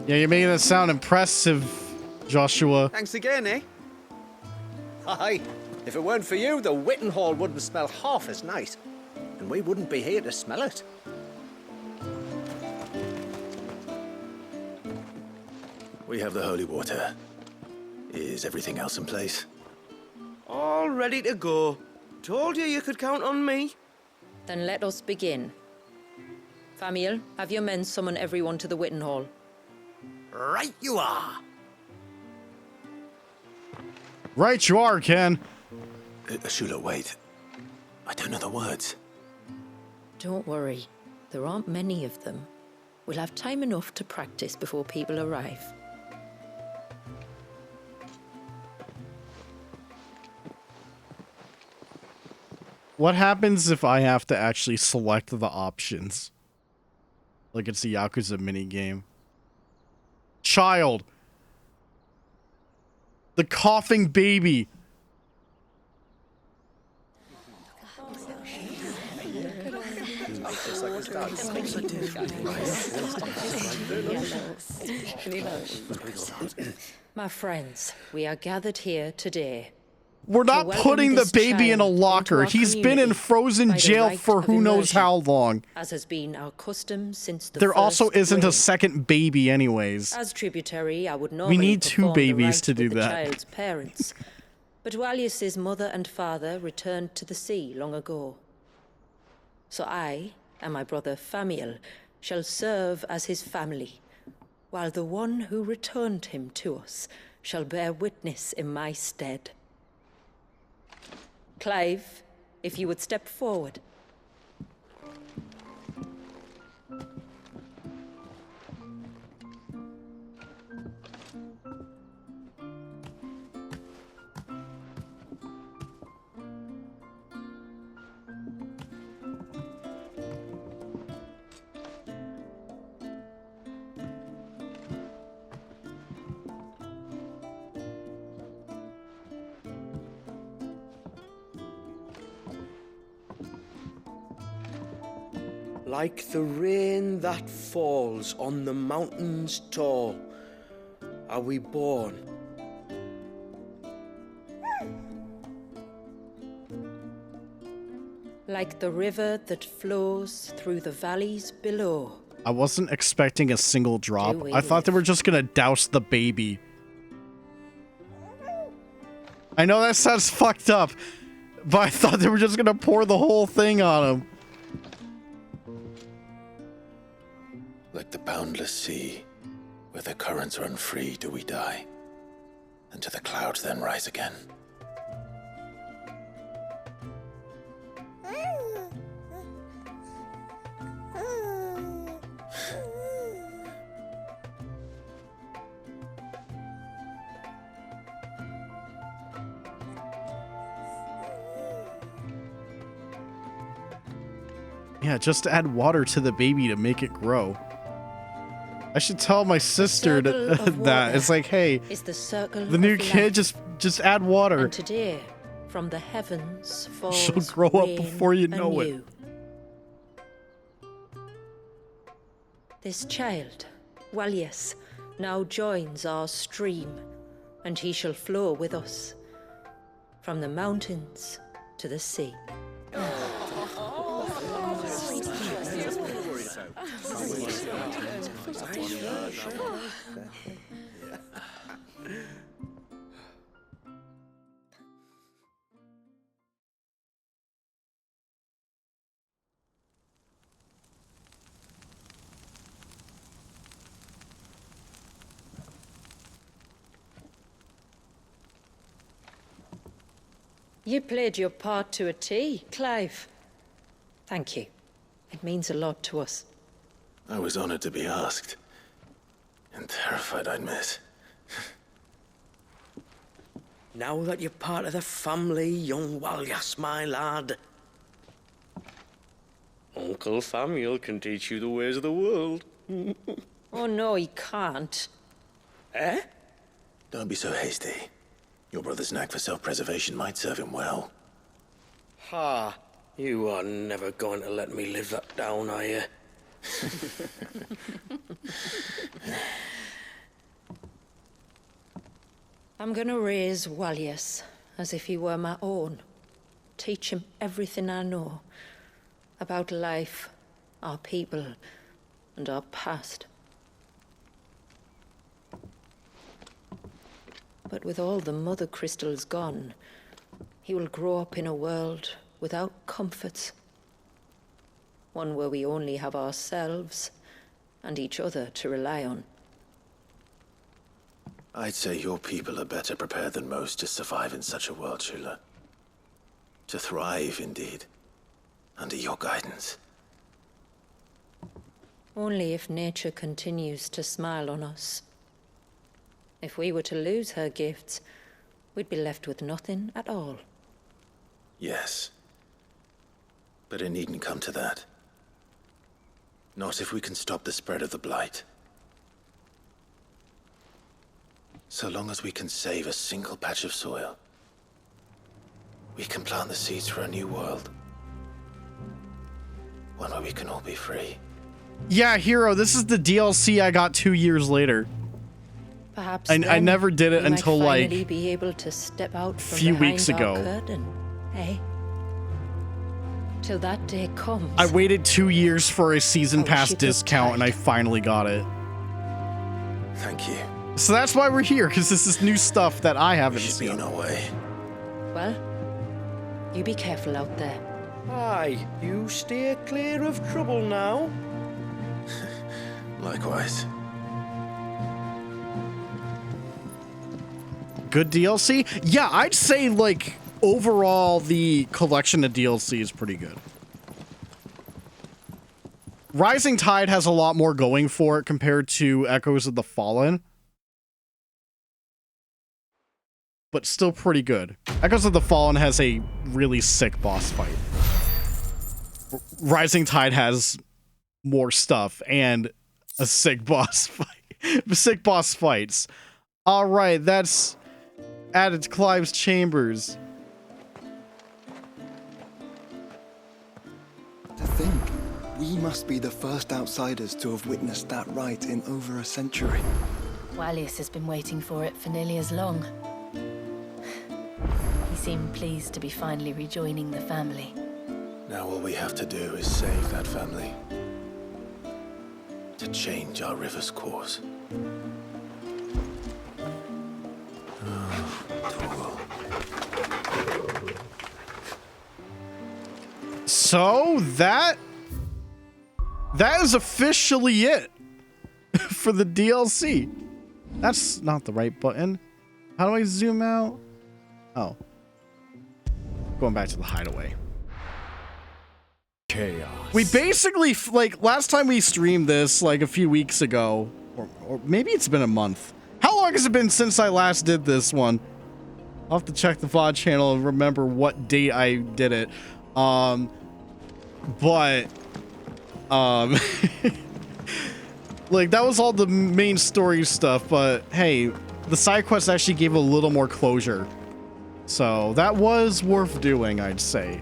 Yeah, you're making that sound impressive, Joshua. Thanks again, eh? Aye. If it weren't for you, the Witten Hall wouldn't smell half as nice. And we wouldn't be here to smell it. We have the holy water. Is everything else in place? All ready to go. Told you you could count on me. Then let us begin. Famiel, have your men summon everyone to the Witten Hall. Right you are. Right you are, Ken. Shula, wait. I don't know the words. Don't worry, there aren't many of them. We'll have time enough to practice before people arrive. What happens if I have to actually select the options? Like it's a Yakuza minigame. Child. The coughing baby. My friends, we are gathered here today. We're not putting the baby in a locker. He's been in frozen jail for who knows how long. As has been our custom since the There first also isn't a wave. second baby anyways. As tributary, I would normally need two perform the babies rite to do with the that. child's parents, but Walius's mother and father returned to the sea long ago. So I and my brother Famiel shall serve as his family, while the one who returned him to us shall bear witness in my stead. Clive, if you would step forward. Like the rain that falls on the mountains tall, are we born. Like the river that flows through the valleys below. I wasn't expecting a single drop. Do we I thought they were just gonna douse the baby. I know that sounds fucked up, but I thought they were just gonna pour the whole thing on him. Like the boundless sea, where the currents run free, do we die, and to the clouds then rise again. Yeah, just add water to the baby to make it grow. I should tell my sister that. It's like, hey, Is the circle the new of kid, life. just add water. And today, from the heavens falls She'll grow up rain before you know it. anew. This child, Walius, now joins our stream, and he shall flow with us from the mountains to the sea. You played your part to a T, Clive. Thank you. It means a lot to us. I was honored to be asked, and terrified I'd miss. Now that you're part of the family, young Walyas, my lad. Uncle Famiel can teach you the ways of the world. Oh no, he can't. Eh? Don't be so hasty. Your brother's knack for self-preservation might serve him well. Ha! You are never going to let me live that down, are you? I'm gonna raise Walius as if he were my own. Teach him everything I know about life, our people, and our past. But with all the mother crystals gone, he will grow up in a world without comforts. One where we only have ourselves and each other to rely on. I'd say your people are better prepared than most to survive in such a world, Shula. To thrive, indeed, under your guidance. Only if nature continues to smile on us. If we were to lose her gifts, we'd be left with nothing at all. Yes. But it needn't come to that. Not if we can stop the spread of the Blight. So long as we can save a single patch of soil, we can plant the seeds for a new world. One where we can all be free. Yeah, Hero, this is the DLC I got 2 years later. Perhaps I never did it we until might like finally be able to step out from few behind weeks our ago. curtain, eh? Till that day comes. I waited 2 years for a season I wish pass you could discount and I finally got it. Thank you. So that's why we're here, because this is new stuff that I haven't seen. Be on our way. Well, you be careful out there. Aye, you steer clear of trouble now. Likewise. Good DLC? Yeah, I'd say like overall the collection of DLC is pretty good. Rising Tide has a lot more going for it compared to Echoes of the Fallen. But still pretty good. Echoes of the Fallen has a really sick boss fight. Rising Tide has more stuff and a sick boss fight. Sick boss fights. All right, that's added to Clive's chambers. To think, we must be the first outsiders to have witnessed that rite in over a century. Wallius has been waiting for it for nearly as long. He seemed pleased to be finally rejoining the family. Now all we have to do is save that family. To change our river's course. So that is officially it for the DLC. That's not the right button. How do I zoom out? Oh. Going back to the hideaway. Chaos. We basically, like, last time we streamed this, like, a few weeks ago, or maybe it's been a month. How long has it been since I last did this one? I'll have to check the VOD channel and remember what date I did it. Like, that was all the main story stuff, but hey, the side quests actually gave a little more closure. So that was worth doing, I'd say.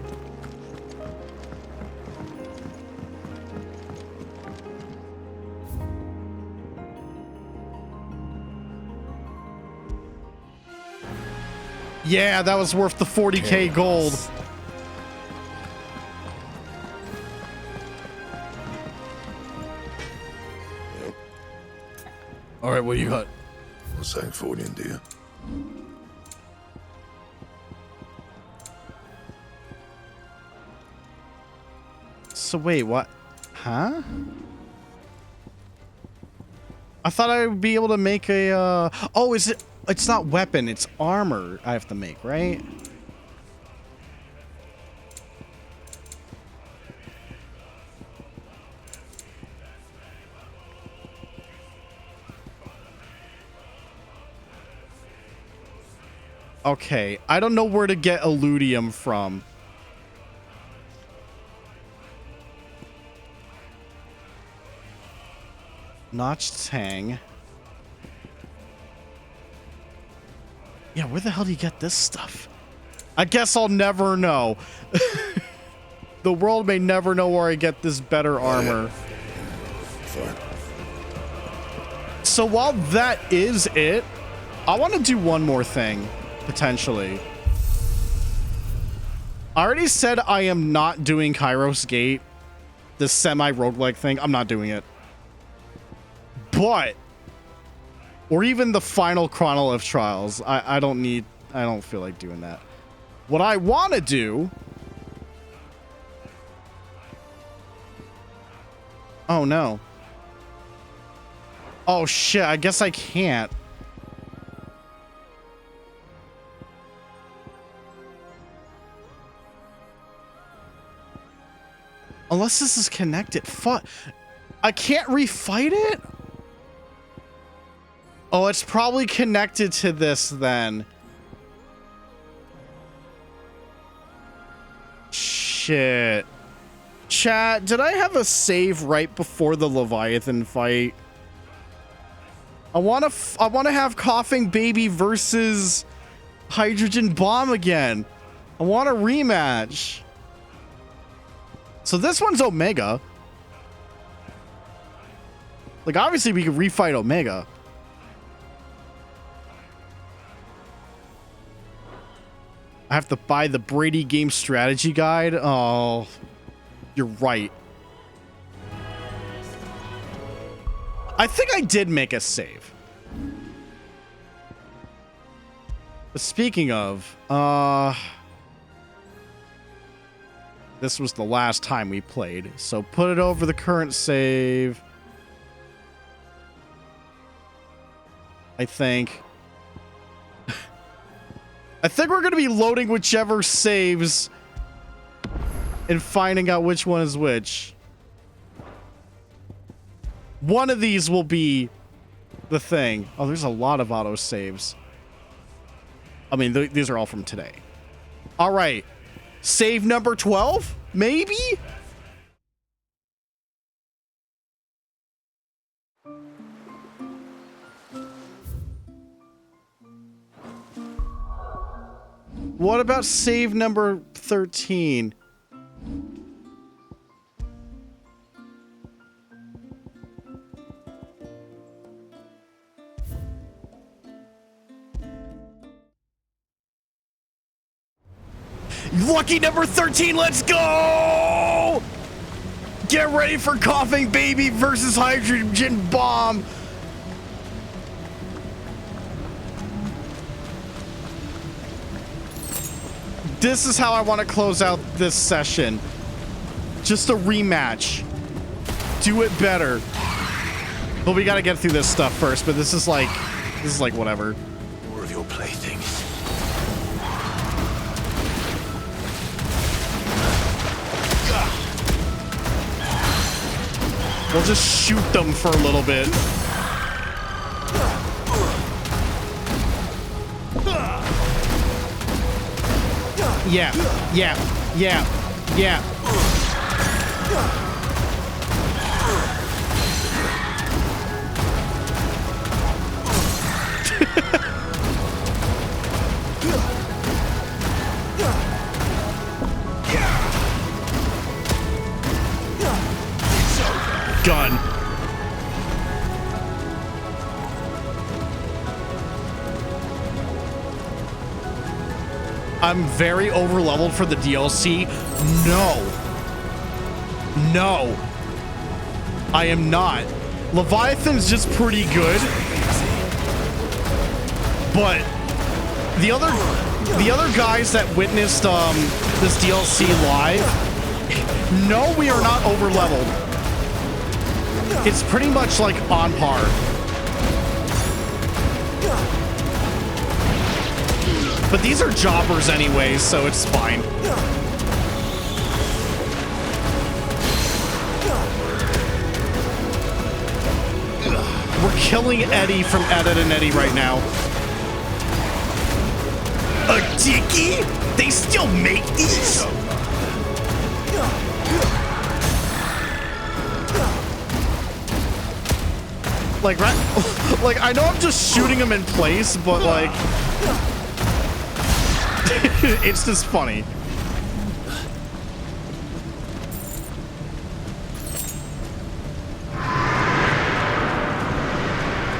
Yeah, that was worth the 40k gold. All right, what do you got? Well, same for you, dear. So wait, what? Huh? I thought I would be able to make a, oh, is it? It's not weapon, it's armor I have to make, right? Okay, I don't know where to get Illudium from. Notched Tang. Yeah, where the hell do you get this stuff? I guess I'll never know. The world may never know where I get this better armor. Fine. So while that is it, I want to do one more thing, potentially. I already said I am not doing Kairos Gate, this semi-roguelike thing. I'm not doing it. But, or even the final Chronolith Trials. I don't feel like doing that. What I want to do... Oh, no. Oh, shit. I guess I can't. Unless this is connected. Fuck. I can't refight it? Oh, it's probably connected to this then. Shit. Chat, did I have a save right before the Leviathan fight? I want to have Coughing Baby versus Hydrogen Bomb again. I want a rematch. So this one's Omega. Like, obviously we could refight Omega. I have to buy the Brady Game Strategy Guide. Oh, you're right. I think I did make a save. But speaking of, this was the last time we played. So put it over the current save. I think. I think we're going to be loading whichever saves and finding out which one is which. One of these will be the thing. Oh, there's a lot of auto saves. I mean, these are all from today. All right. Save number 12? Maybe? What about save number 13? Lucky number 13, let's go! Get ready for Coughing Baby versus Hydrogen Bomb. This is how I want to close out this session. Just a rematch. Do it better. But we got to get through this stuff first, but this is like whatever. More of your playthings. We'll just shoot them for a little bit. Yeah, yeah, yeah, yeah. Gun. I'm very over-leveled for the DLC. No. No. I am not. Leviathan's just pretty good. But the other guys that witnessed this DLC live, no, we are not over-leveled. It's pretty much like on par. But these are jobbers anyways, so it's fine. We're killing Eddie from Ed, and Eddie right now. A Dicky? They still make these? Like, right? Like, I know I'm just shooting him in place, but like... it's just funny.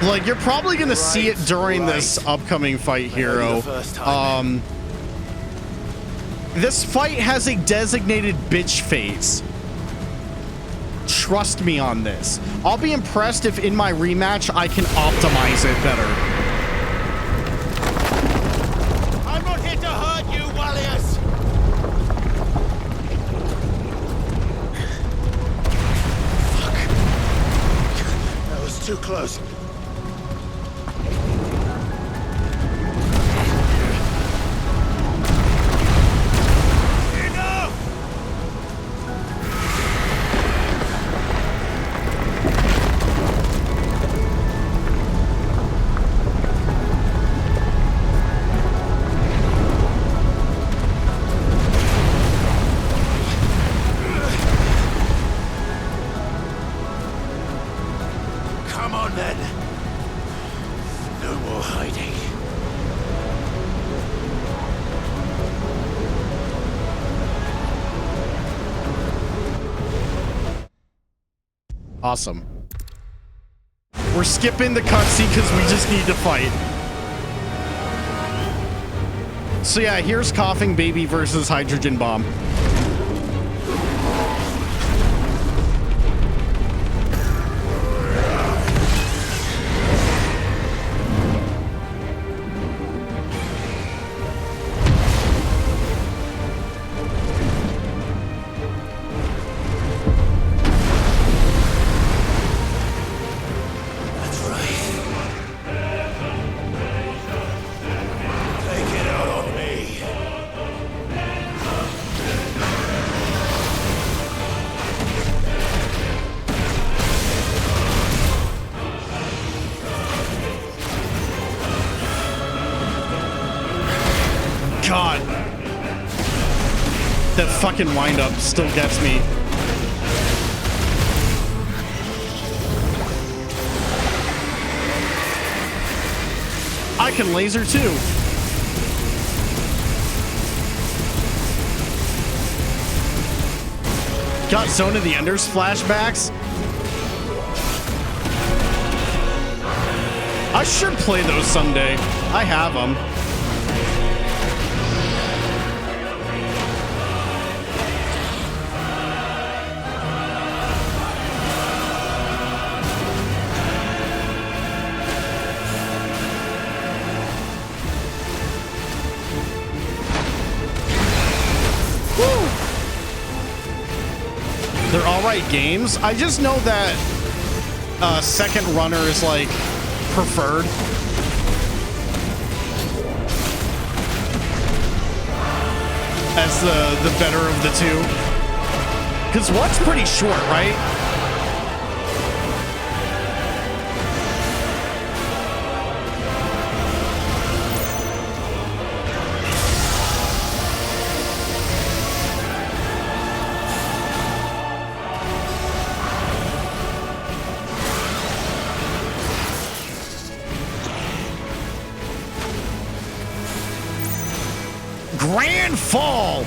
Like, you're probably gonna see it during this upcoming fight, Hero. This fight has a designated bitch phase. Trust me on this. I'll be impressed if in my rematch I can optimize it better. I'm not here to hurt you, Wallius! Fuck. That was too close. Awesome. We're skipping the cutscene because we just need to fight. So yeah, here's Coughing Baby versus Hydrogen Bomb. God. That fucking wind-up still gets me. I can laser too. Got Zone of the Enders flashbacks. I should play those someday. I have them. They're alright games. I just know that second runner is like preferred. As the better of the two. Because one's pretty short, right? Grand Fall!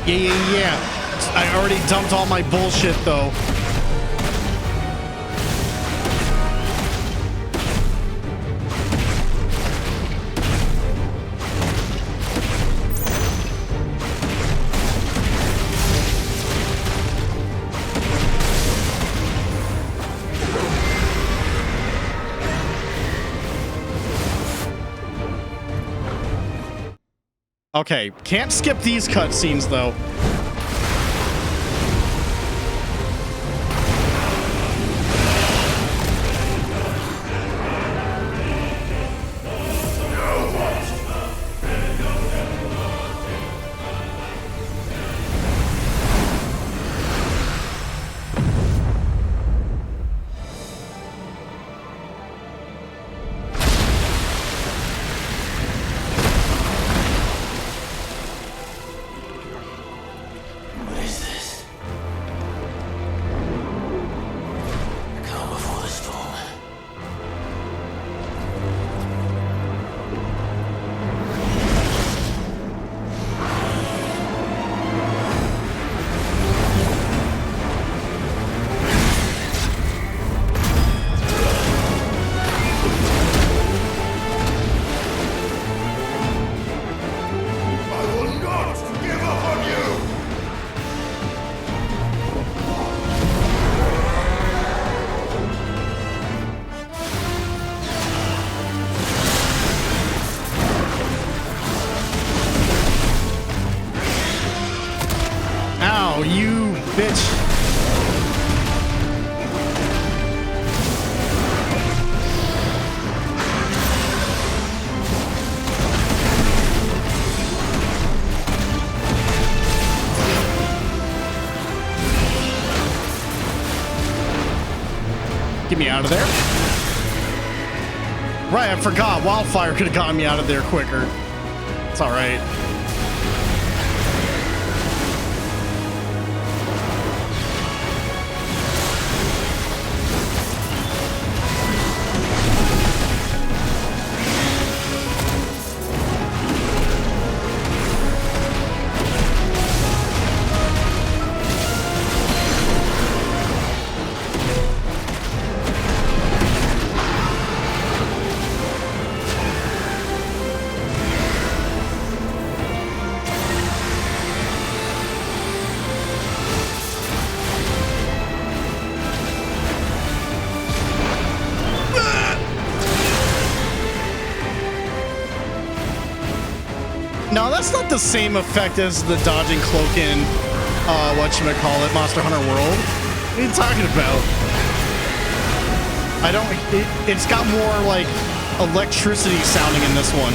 Yeah. I already dumped all my bullshit, though. Okay, can't skip these cutscenes, though. Ow, you bitch. Get me out of there. Right, I forgot. Wildfire could have gotten me out of there quicker. It's all right. No, that's not the same effect as the dodging cloak in, whatchamacallit, Monster Hunter World. What are you talking about? I don't, it's got more, like, electricity sounding in this one.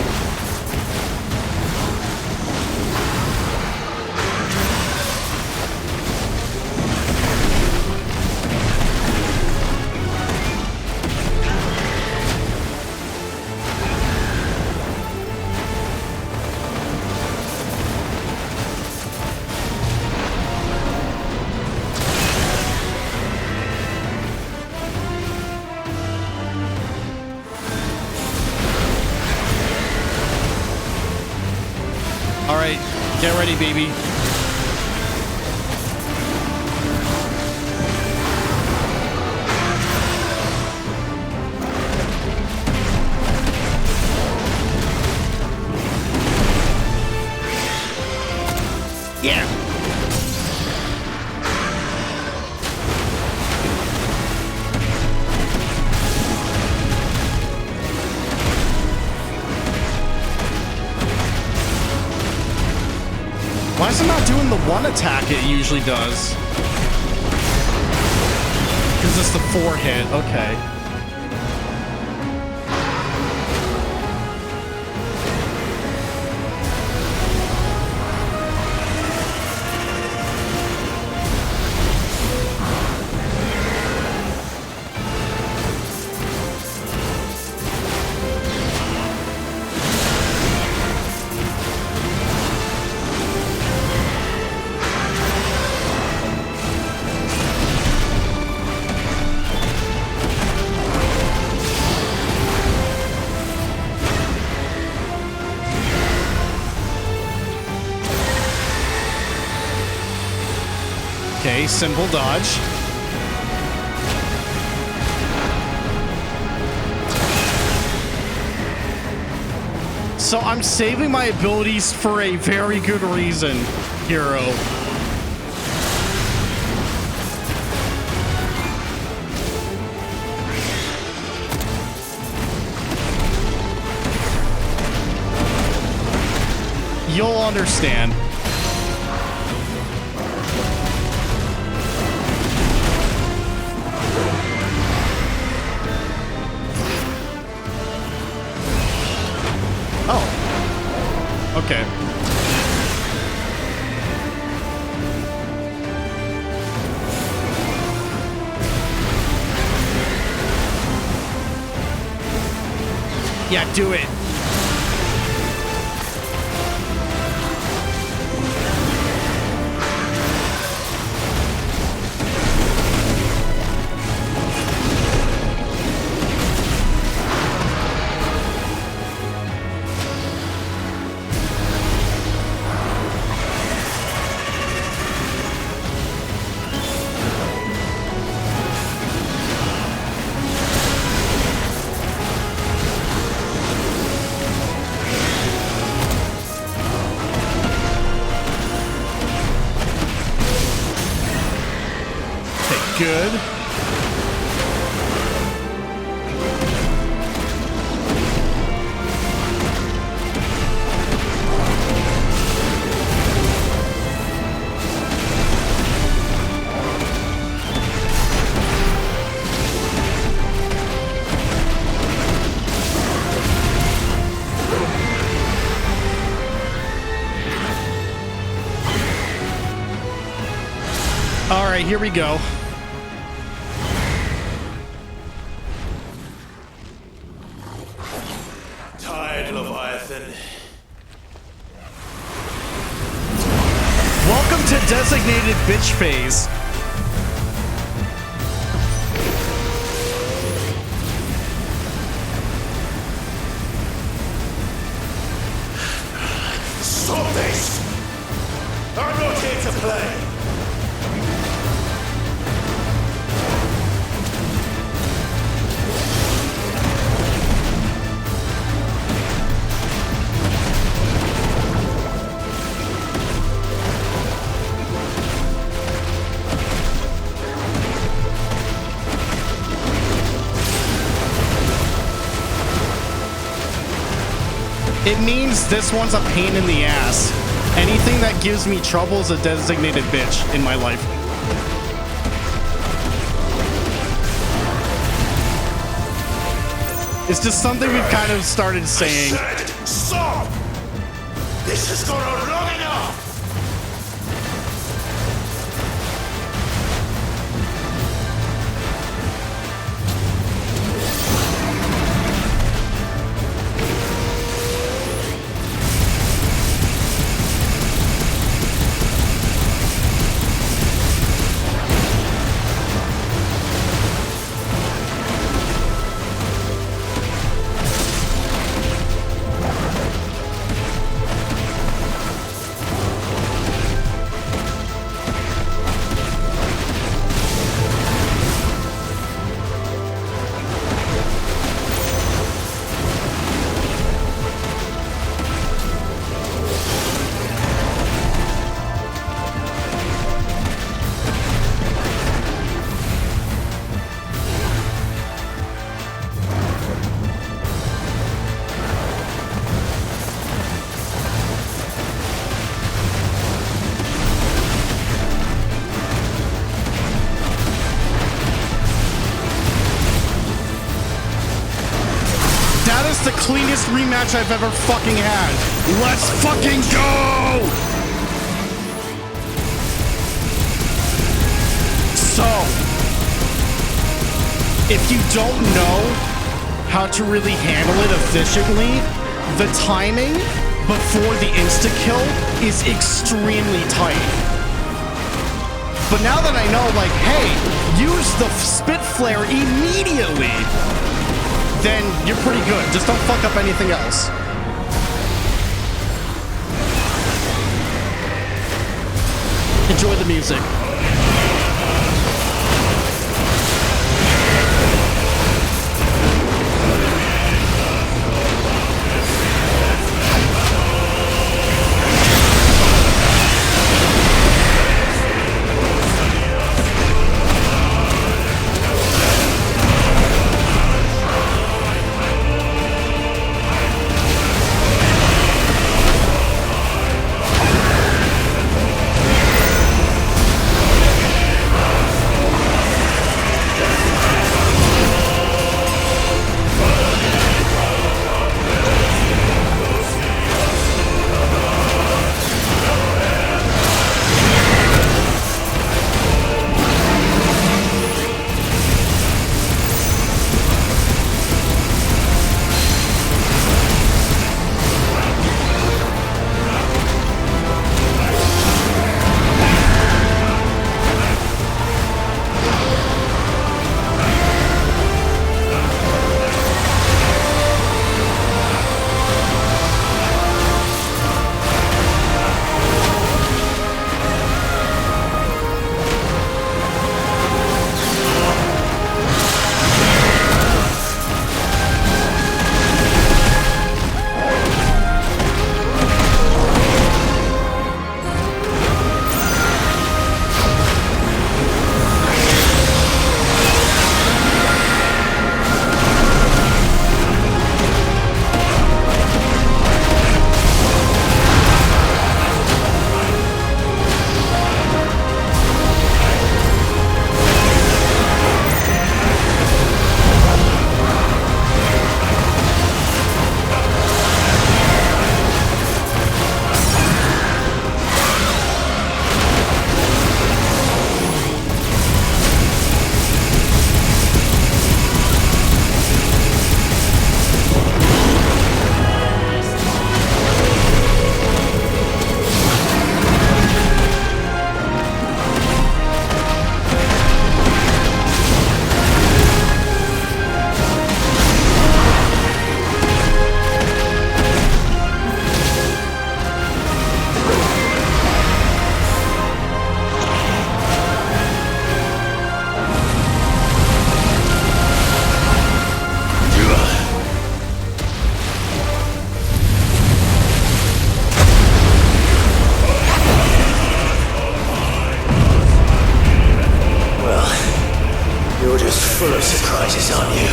Get ready, baby. Yeah. Why is it not doing the one attack it usually does? Because it's the 4 hit. Okay. Okay, simple dodge. So I'm saving my abilities for a very good reason, hero. You'll understand. Okay. Yeah, do it. Good. All right, here we go. designated bitch phase. Stop this! I'm not here to play! It means this one's a pain in the ass. Anything that gives me trouble is a designated bitch in my life. It's just something we've kind of started saying. I said, stop! This has gone on long enough! The cleanest rematch I've ever fucking had. Let's fucking go! So, if you don't know how to really handle it efficiently, the timing before the insta-kill is extremely tight. But now that I know, like, hey, use the spit flare immediately, then you're pretty good. Just don't fuck up anything else. Enjoy the music. full of surprises, aren't you?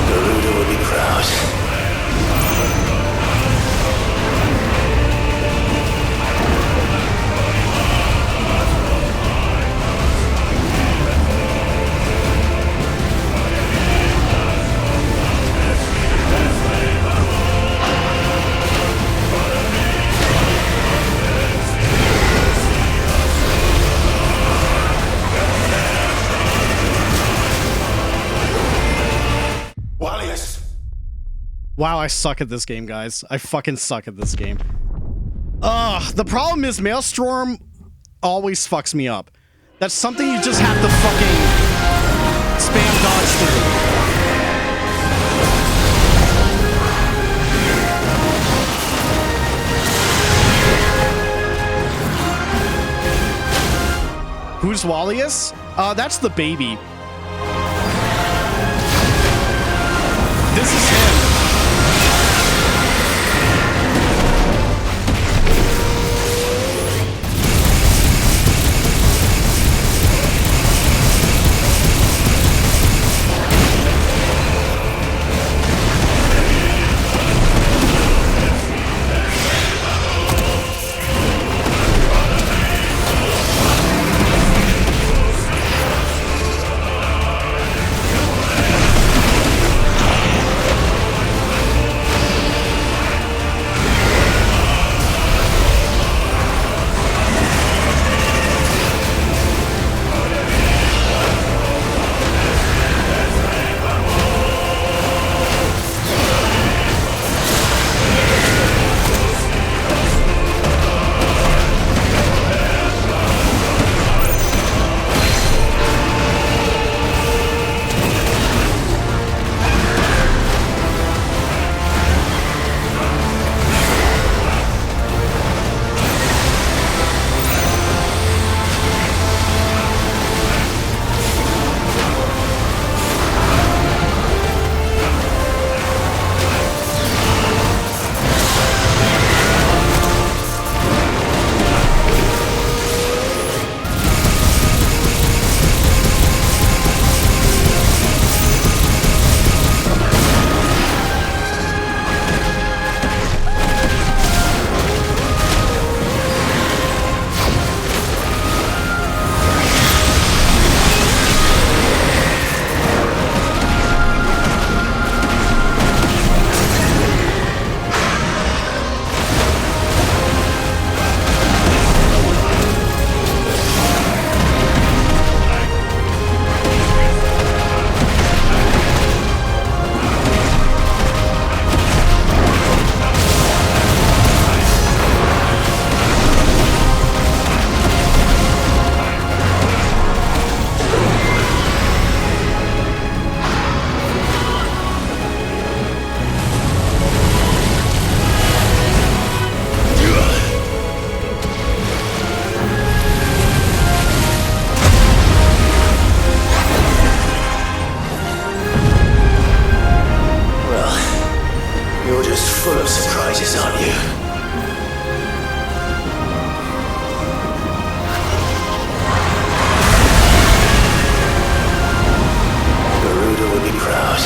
Garuda will be proud. Wow, I suck at this game, guys. I fucking suck at this game. The problem is Maelstrom always fucks me up. That's something you just have to fucking spam dodge through. Who's Wallius? That's the baby. This is him. full of surprises, aren't you? Garuda will be proud.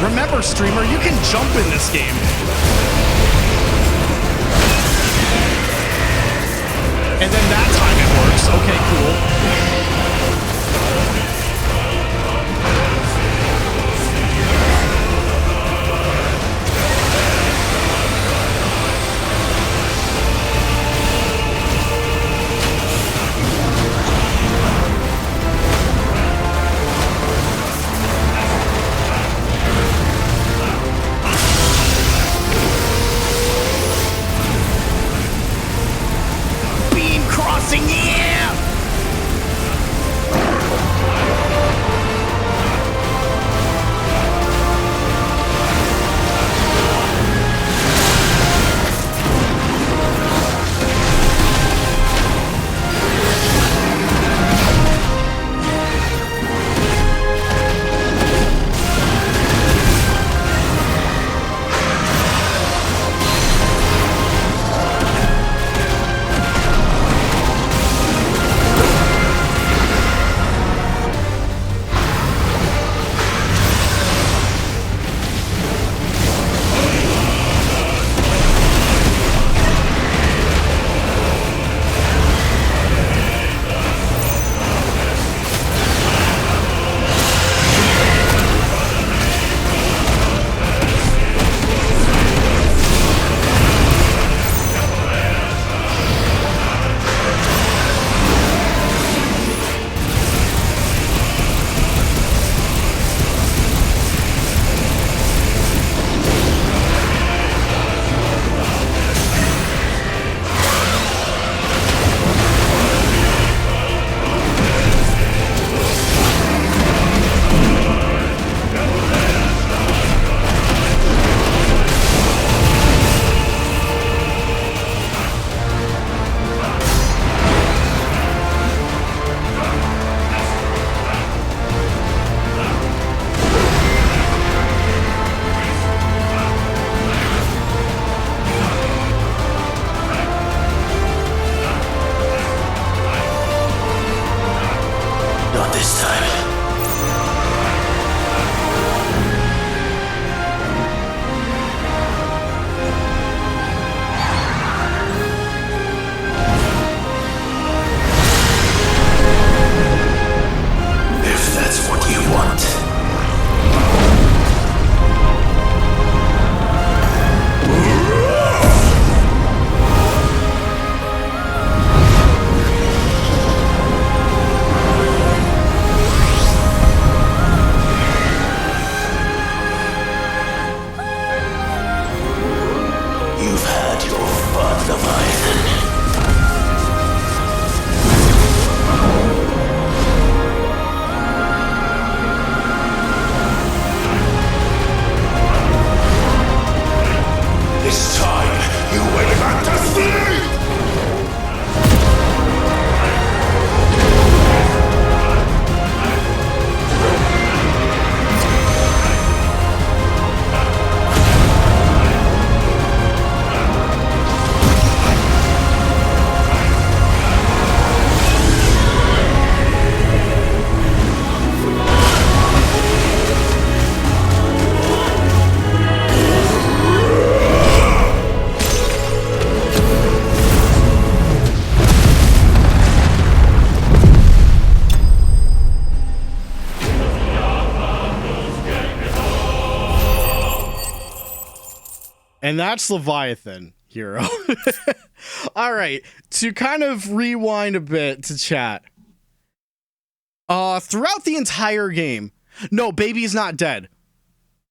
Remember, streamer, you can jump in this game. And then that time it works. Okay, cool. And that's Leviathan, hero. All right, to kind of rewind a bit to chat. Throughout the entire game, no, baby's not dead.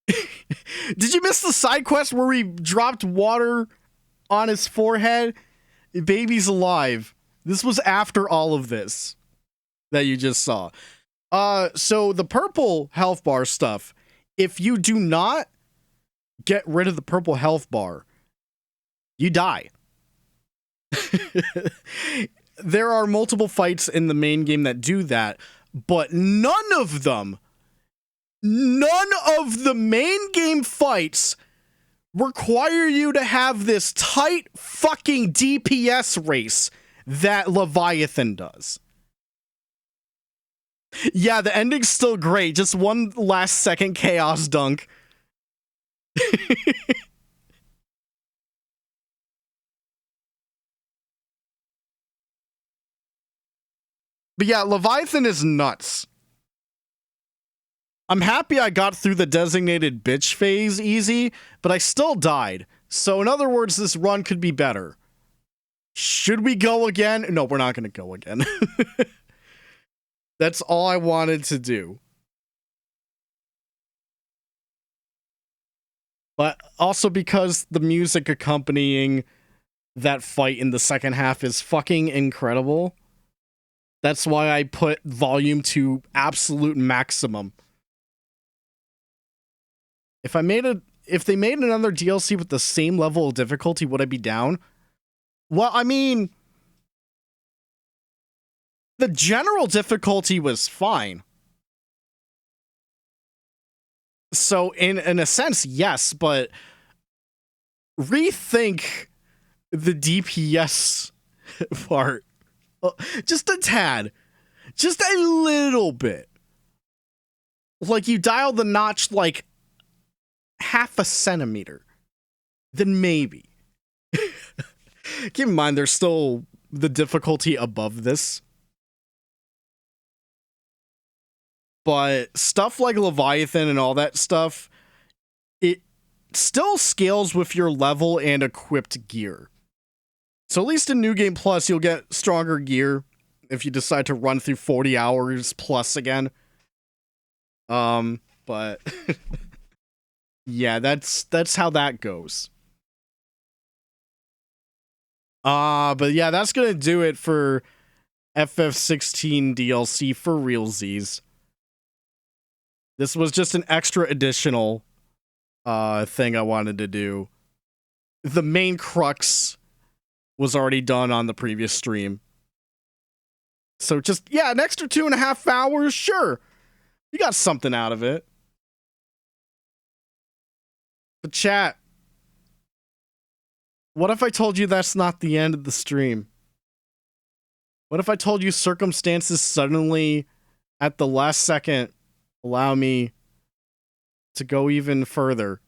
Did you miss the side quest where we dropped water on his forehead? Baby's alive. This was after all of this that you just saw. So the purple health bar stuff, if you do not get rid of the purple health bar, you die. There are multiple fights in the main game that do that, but none of the main game fights require you to have this tight fucking DPS race that Leviathan does. Yeah, the ending's still great. Just one last second chaos dunk. But yeah, Leviathan is nuts. I'm happy I got through the designated bitch phase easy, but I still died. So in other words, this run could be better. Should we go again? No, we're not going to go again. That's all I wanted to do. But also because the music accompanying that fight in the second half is fucking incredible. That's why I put volume to absolute maximum. If they made another DLC with the same level of difficulty, would I be down? Well, I mean, the general difficulty was fine. So in a sense, yes, but rethink the DPS part. Just a tad. Just a little bit. Like you dial the notch like half a centimeter. Then maybe. Keep in mind, there's still the difficulty above this. But stuff like Leviathan and all that stuff, it still scales with your level and equipped gear. So at least in New Game Plus, you'll get stronger gear if you decide to run through 40 hours plus again. But yeah, that's how that goes. But yeah, that's gonna do it for FF16 DLC for realsies. This was just an extra additional thing I wanted to do. The main crux was already done on the previous stream. So just, yeah, an extra 2.5 hours, sure. You got something out of it. But chat, what if I told you that's not the end of the stream? What if I told you circumstances suddenly, at the last second, allow me to go even further?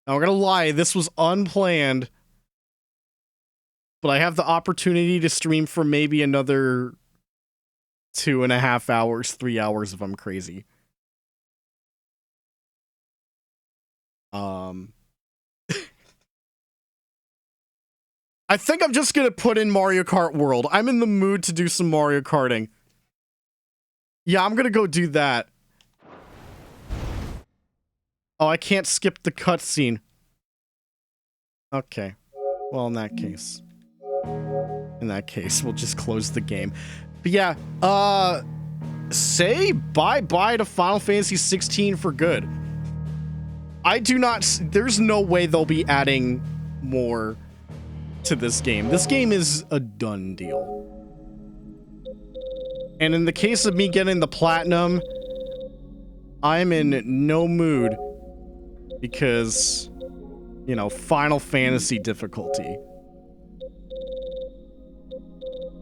Now, I'm gonna lie, this was unplanned, but I have the opportunity to stream for maybe another 2.5 hours, 3 hours if I'm crazy. I think I'm just gonna put in Mario Kart World. I'm in the mood to do some Mario Karting. Yeah, I'm gonna go do that. Oh, I can't skip the cutscene. Okay. Well, in that case, we'll just close the game. But yeah, say bye-bye to Final Fantasy 16 for good. I do not... There's no way they'll be adding more to this game. This game is a done deal. And in the case of me getting the platinum, I'm in no mood because, you know, Final Fantasy difficulty.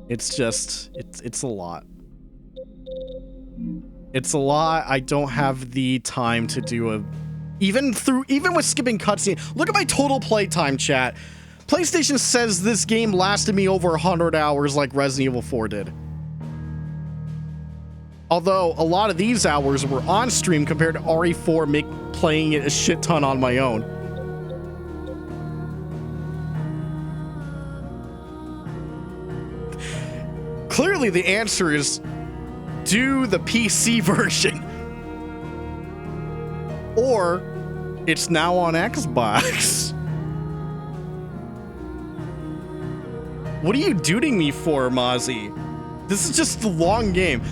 It's just, it's a lot. It's a lot. I don't have the time to do a... Even with skipping cutscene. Look at my total playtime, chat. PlayStation says this game lasted me over 100 hours like Resident Evil 4 did. Although a lot of these hours were on stream compared to RE4 playing it a shit ton on my own. Clearly the answer is do the PC version. Or it's now on Xbox. What are you duding me for, Mozzie? This is just a long game.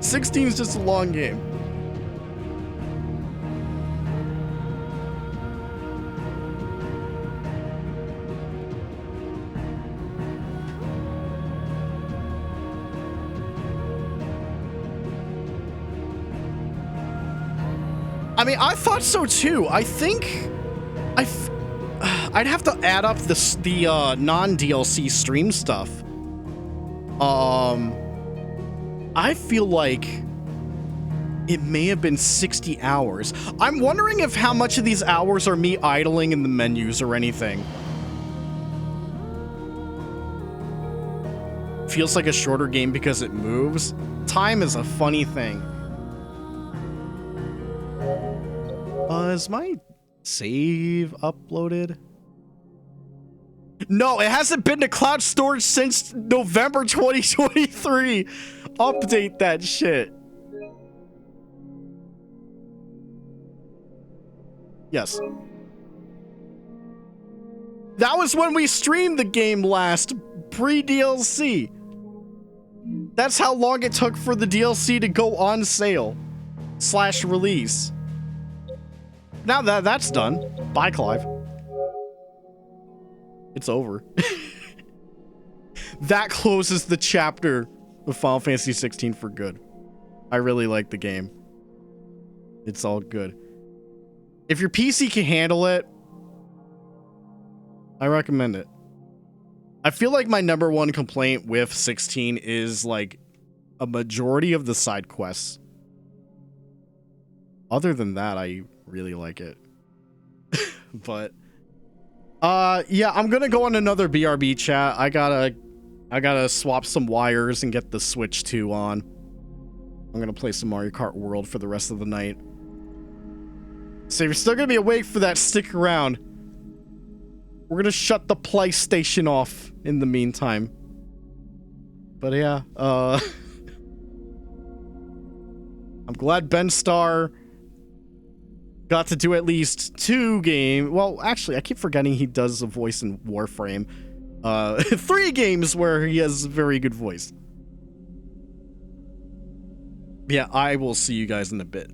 16 is just a long game. I mean, I thought so too. I think I'd have to add up the non-DLC stream stuff. I feel like it may have been 60 hours. I'm wondering if how much of these hours are me idling in the menus or anything. Feels like a shorter game because it moves. Time is a funny thing. Is my save uploaded? No, it hasn't been to cloud storage since November 2023. Update that shit. Yes. That was when we streamed the game last, pre-DLC. That's how long it took for the DLC to go on sale / release. Now that's done. Bye, Clive. It's over. That closes the chapter of Final Fantasy 16 for good. I really like the game. It's all good. If your PC can handle it, I recommend it. I feel like my #1 complaint with 16 is like a majority of the side quests. Other than that, I really like it. But yeah, I'm gonna go on another BRB chat. I gotta swap some wires and get the Switch 2 on. I'm gonna play some Mario Kart World for the rest of the night. So if you're still gonna be awake for that, stick around. We're gonna shut the PlayStation off in the meantime. But yeah, I'm glad Ben Starr got to do at least 2 games. Well, actually, I keep forgetting he does a voice in Warframe. 3 games where he has a very good voice. Yeah, I will see you guys in a bit.